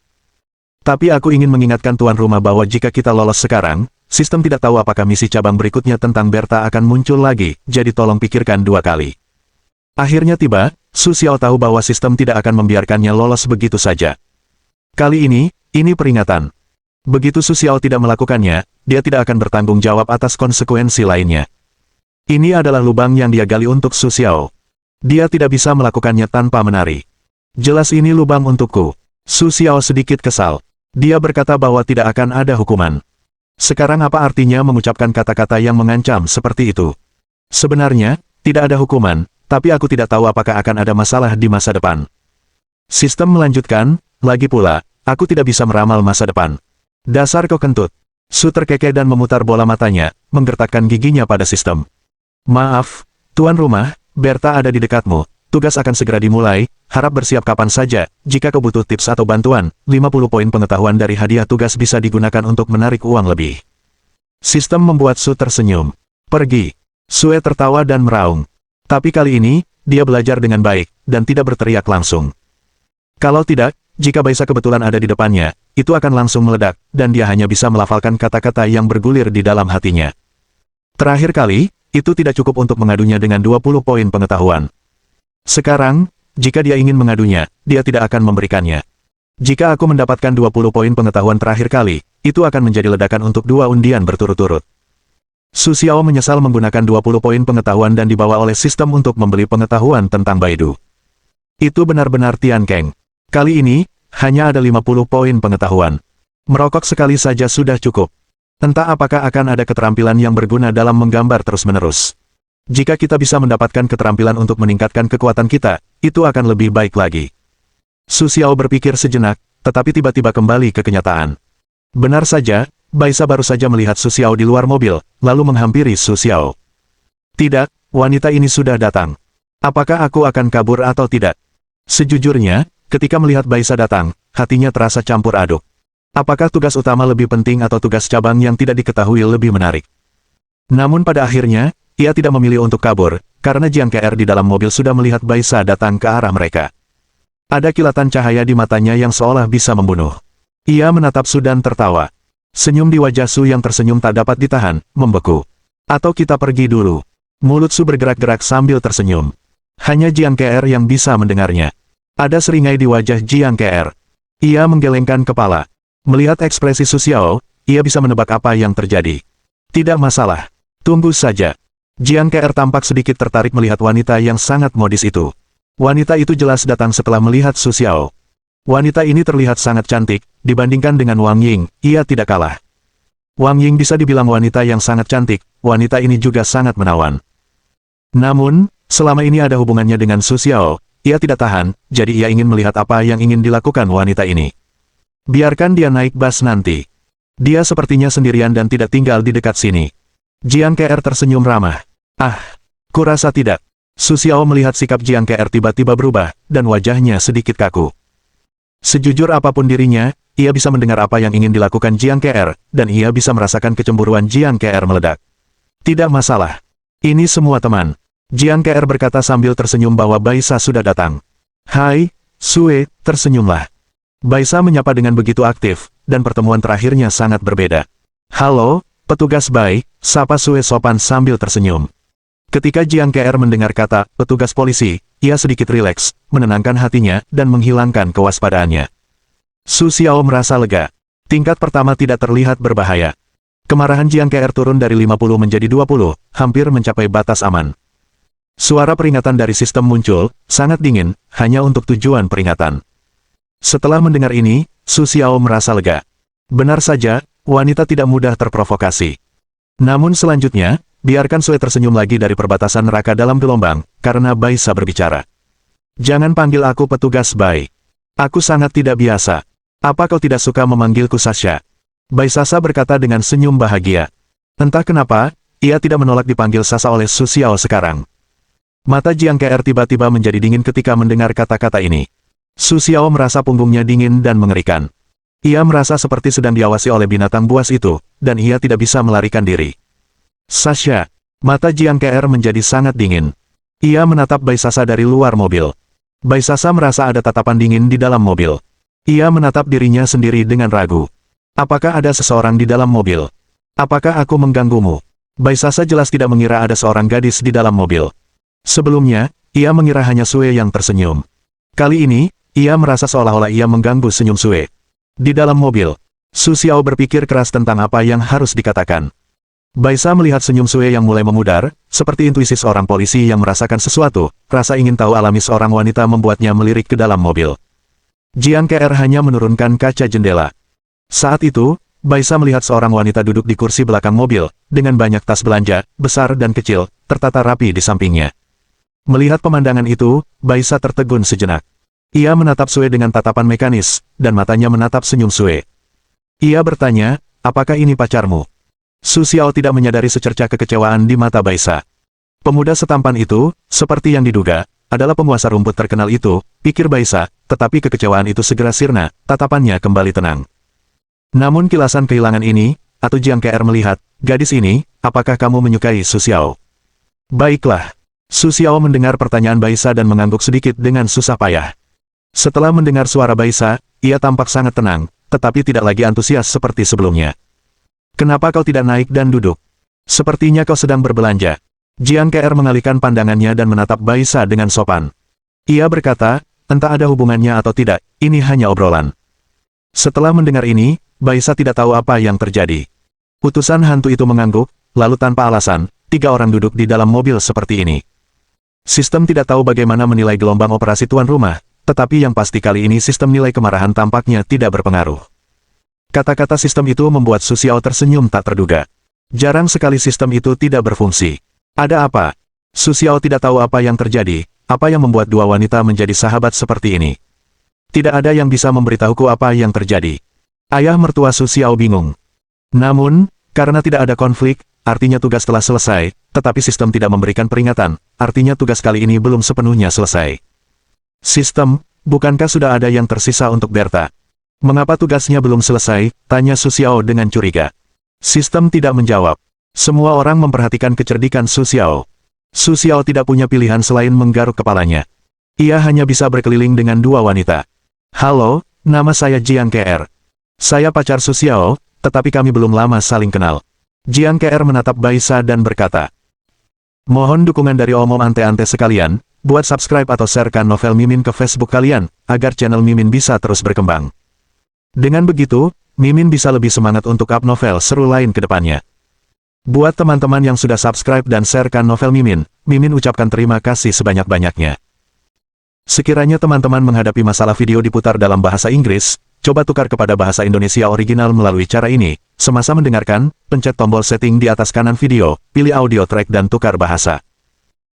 Tapi aku ingin mengingatkan tuan rumah bahwa jika kita lolos sekarang, sistem tidak tahu apakah misi cabang berikutnya tentang Berta akan muncul lagi, jadi tolong pikirkan 2 kali. Akhirnya tiba, Su Xiao tahu bahwa sistem tidak akan membiarkannya lolos begitu saja. Kali ini peringatan. Begitu Su Xiao tidak melakukannya, dia tidak akan bertanggung jawab atas konsekuensi lainnya. Ini adalah lubang yang dia gali untuk Su Xiao. Dia tidak bisa melakukannya tanpa menari. Jelas ini lubang untukku. Su Xiao sedikit kesal. Dia berkata bahwa tidak akan ada hukuman. Sekarang apa artinya mengucapkan kata-kata yang mengancam seperti itu? Sebenarnya, tidak ada hukuman, tapi aku tidak tahu apakah akan ada masalah di masa depan. Sistem melanjutkan, lagi pula, aku tidak bisa meramal masa depan. Dasar kau kentut. Su terkekeh dan memutar bola matanya, menggertakkan giginya pada sistem. Maaf, tuan rumah, Berta ada di dekatmu, tugas akan segera dimulai, harap bersiap kapan saja, jika kau butuh tips atau bantuan, 50 poin pengetahuan dari hadiah tugas bisa digunakan untuk menarik uang lebih. Sistem membuat Su tersenyum. Pergi. Sue tertawa dan meraung. Tapi kali ini, dia belajar dengan baik, dan tidak berteriak langsung. Kalau tidak, jika Baisa kebetulan ada di depannya, itu akan langsung meledak, dan dia hanya bisa melafalkan kata-kata yang bergulir di dalam hatinya. Terakhir kali, itu tidak cukup untuk mengadunya dengan 20 poin pengetahuan. Sekarang, jika dia ingin mengadunya, dia tidak akan memberikannya. Jika aku mendapatkan 20 poin pengetahuan terakhir kali, itu akan menjadi ledakan untuk 2 undian berturut-turut. Su Xiao menyesal menggunakan 20 poin pengetahuan dan dibawa oleh sistem untuk membeli pengetahuan tentang Baidu. Itu benar-benar Tian Keng. Kali ini, hanya ada 50 poin pengetahuan. Merokok sekali saja sudah cukup. Entah apakah akan ada keterampilan yang berguna dalam menggambar terus-menerus. Jika kita bisa mendapatkan keterampilan untuk meningkatkan kekuatan kita, itu akan lebih baik lagi. Su Xiao berpikir sejenak, tetapi tiba-tiba kembali ke kenyataan. Benar saja, Baisa baru saja melihat Su Xiao di luar mobil, lalu menghampiri Su Xiao. Tidak, wanita ini sudah datang. Apakah aku akan kabur atau tidak? Sejujurnya, ketika melihat Baisa datang, hatinya terasa campur aduk. Apakah tugas utama lebih penting atau tugas cabang yang tidak diketahui lebih menarik? Namun pada akhirnya, ia tidak memilih untuk kabur, karena Jiang KR di dalam mobil sudah melihat Baisa datang ke arah mereka. Ada kilatan cahaya di matanya yang seolah bisa membunuh. Ia menatap Su dan tertawa. Senyum di wajah Su yang tersenyum tak dapat ditahan, membeku. Atau kita pergi dulu. Mulut Su bergerak-gerak sambil tersenyum. Hanya Jiang KR yang bisa mendengarnya. Ada seringai di wajah Jiang KR. Ia menggelengkan kepala. Melihat ekspresi Su Xiao, ia bisa menebak apa yang terjadi. Tidak masalah. Tunggu saja. Jiang KR tampak sedikit tertarik melihat wanita yang sangat modis itu. Wanita itu jelas datang setelah melihat Su Xiao. Wanita ini terlihat sangat cantik, dibandingkan dengan Wang Ying, ia tidak kalah. Wang Ying bisa dibilang wanita yang sangat cantik, wanita ini juga sangat menawan. Namun, selama ini ada hubungannya dengan Su Xiao, ia tidak tahan, jadi ia ingin melihat apa yang ingin dilakukan wanita ini. Biarkan dia naik bus nanti. Dia sepertinya sendirian dan tidak tinggal di dekat sini. Jiang KR tersenyum ramah. Ah, kurasa tidak. Su Xiao melihat sikap Jiang KR tiba-tiba berubah, dan wajahnya sedikit kaku. Sejujur apapun dirinya, ia bisa mendengar apa yang ingin dilakukan Jiang KR, dan ia bisa merasakan kecemburuan Jiang KR meledak. Tidak masalah. Ini semua teman. Jiang KR berkata sambil tersenyum bahwa Baisa sudah datang. Hai, Sue, tersenyumlah. Baisa menyapa dengan begitu aktif, dan pertemuan terakhirnya sangat berbeda. Halo, petugas Bai, sapa Sue sopan sambil tersenyum. Ketika Jiang KR mendengar kata, petugas polisi, ia sedikit rileks, menenangkan hatinya, dan menghilangkan kewaspadaannya. Su Xiao merasa lega. Tingkat pertama tidak terlihat berbahaya. Kemarahan Jiang KR turun dari 50 menjadi 20, hampir mencapai batas aman. Suara peringatan dari sistem muncul, sangat dingin, hanya untuk tujuan peringatan. Setelah mendengar ini, Su Xiao merasa lega. Benar saja, wanita tidak mudah terprovokasi. Namun selanjutnya, biarkan Sue tersenyum lagi dari perbatasan neraka dalam gelombang, karena Baisa berbicara. Jangan panggil aku petugas Bai. Aku sangat tidak biasa. Apa kau tidak suka memanggilku Sasha? Baisasa berkata dengan senyum bahagia. Entah kenapa, ia tidak menolak dipanggil Sasa oleh Su Xiao sekarang. Mata Jiang Ke'er tiba-tiba menjadi dingin ketika mendengar kata-kata ini. Su Xiao merasa punggungnya dingin dan mengerikan. Ia merasa seperti sedang diawasi oleh binatang buas itu, dan ia tidak bisa melarikan diri. Sasha. Mata Jiang Ke'er menjadi sangat dingin. Ia menatap Bai Sasa dari luar mobil. Bai Sasa merasa ada tatapan dingin di dalam mobil. Ia menatap dirinya sendiri dengan ragu. Apakah ada seseorang di dalam mobil? Apakah aku mengganggumu? Bai Sasa jelas tidak mengira ada seorang gadis di dalam mobil. Sebelumnya, ia mengira hanya Sue yang tersenyum. Kali ini, ia merasa seolah-olah ia mengganggu senyum Sue. Di dalam mobil, Su Xiao berpikir keras tentang apa yang harus dikatakan. Baisa melihat senyum Sue yang mulai memudar, seperti intuisi seorang polisi yang merasakan sesuatu, rasa ingin tahu alami seorang wanita membuatnya melirik ke dalam mobil. Jiang Ke'er hanya menurunkan kaca jendela. Saat itu, Baisa melihat seorang wanita duduk di kursi belakang mobil, dengan banyak tas belanja, besar dan kecil, tertata rapi di sampingnya. Melihat pemandangan itu, Baisa tertegun sejenak. Ia menatap Sue dengan tatapan mekanis, dan matanya menatap senyum Sue. Ia bertanya, apakah ini pacarmu? Su Xiao tidak menyadari secerca kekecewaan di mata Baisa. Pemuda setampan itu, seperti yang diduga, adalah penguasa rumput terkenal itu, pikir Baisa, tetapi kekecewaan itu segera sirna, tatapannya kembali tenang. Namun kilasan kehilangan ini, atau Jiang Ke'er melihat, gadis ini, apakah kamu menyukai Su Xiao? Baiklah. Su Xiao mendengar pertanyaan Baisa dan mengangguk sedikit dengan susah payah. Setelah mendengar suara Baisa, ia tampak sangat tenang, tetapi tidak lagi antusias seperti sebelumnya. Kenapa kau tidak naik dan duduk? Sepertinya kau sedang berbelanja. Jiang Ke'er mengalihkan pandangannya dan menatap Baisa dengan sopan. Ia berkata, entah ada hubungannya atau tidak, ini hanya obrolan. Setelah mendengar ini, Baisa tidak tahu apa yang terjadi. Utusan hantu itu mengangguk, lalu tanpa alasan, 3 orang duduk di dalam mobil seperti ini. Sistem tidak tahu bagaimana menilai gelombang operasi tuan rumah, tetapi yang pasti kali ini sistem nilai kemarahan tampaknya tidak berpengaruh. Kata-kata sistem itu membuat Su Xiao tersenyum tak terduga. Jarang sekali sistem itu tidak berfungsi. Ada apa? Su Xiao tidak tahu apa yang terjadi, apa yang membuat dua wanita menjadi sahabat seperti ini. Tidak ada yang bisa memberitahuku apa yang terjadi. Ayah mertua Su Xiao bingung. Namun, karena tidak ada konflik, artinya tugas telah selesai, tetapi sistem tidak memberikan peringatan, artinya tugas kali ini belum sepenuhnya selesai. Sistem, bukankah sudah ada yang tersisa untuk Berta? Mengapa tugasnya belum selesai? Tanya Su Xiao dengan curiga. Sistem tidak menjawab. Semua orang memperhatikan kecerdikan Su Xiao. Su Xiao tidak punya pilihan selain menggaruk kepalanya. Ia hanya bisa berkeliling dengan 2 wanita. Halo, nama saya Jiang Ke'er. Saya pacar Su Xiao, tetapi kami belum lama saling kenal. Jiang Ke'er menatap Baisa dan berkata, mohon dukungan dari omom ante-ante sekalian, buat subscribe atau sharekan novel Mimin ke Facebook kalian, agar channel Mimin bisa terus berkembang. Dengan begitu, Mimin bisa lebih semangat untuk up novel seru lain ke depannya. Buat teman-teman yang sudah subscribe dan sharekan novel Mimin, Mimin ucapkan terima kasih sebanyak-banyaknya. Sekiranya teman-teman menghadapi masalah video diputar dalam bahasa Inggris, coba tukar kepada bahasa Indonesia original melalui cara ini. Semasa mendengarkan, pencet tombol setting di atas kanan video, pilih audio track dan tukar bahasa.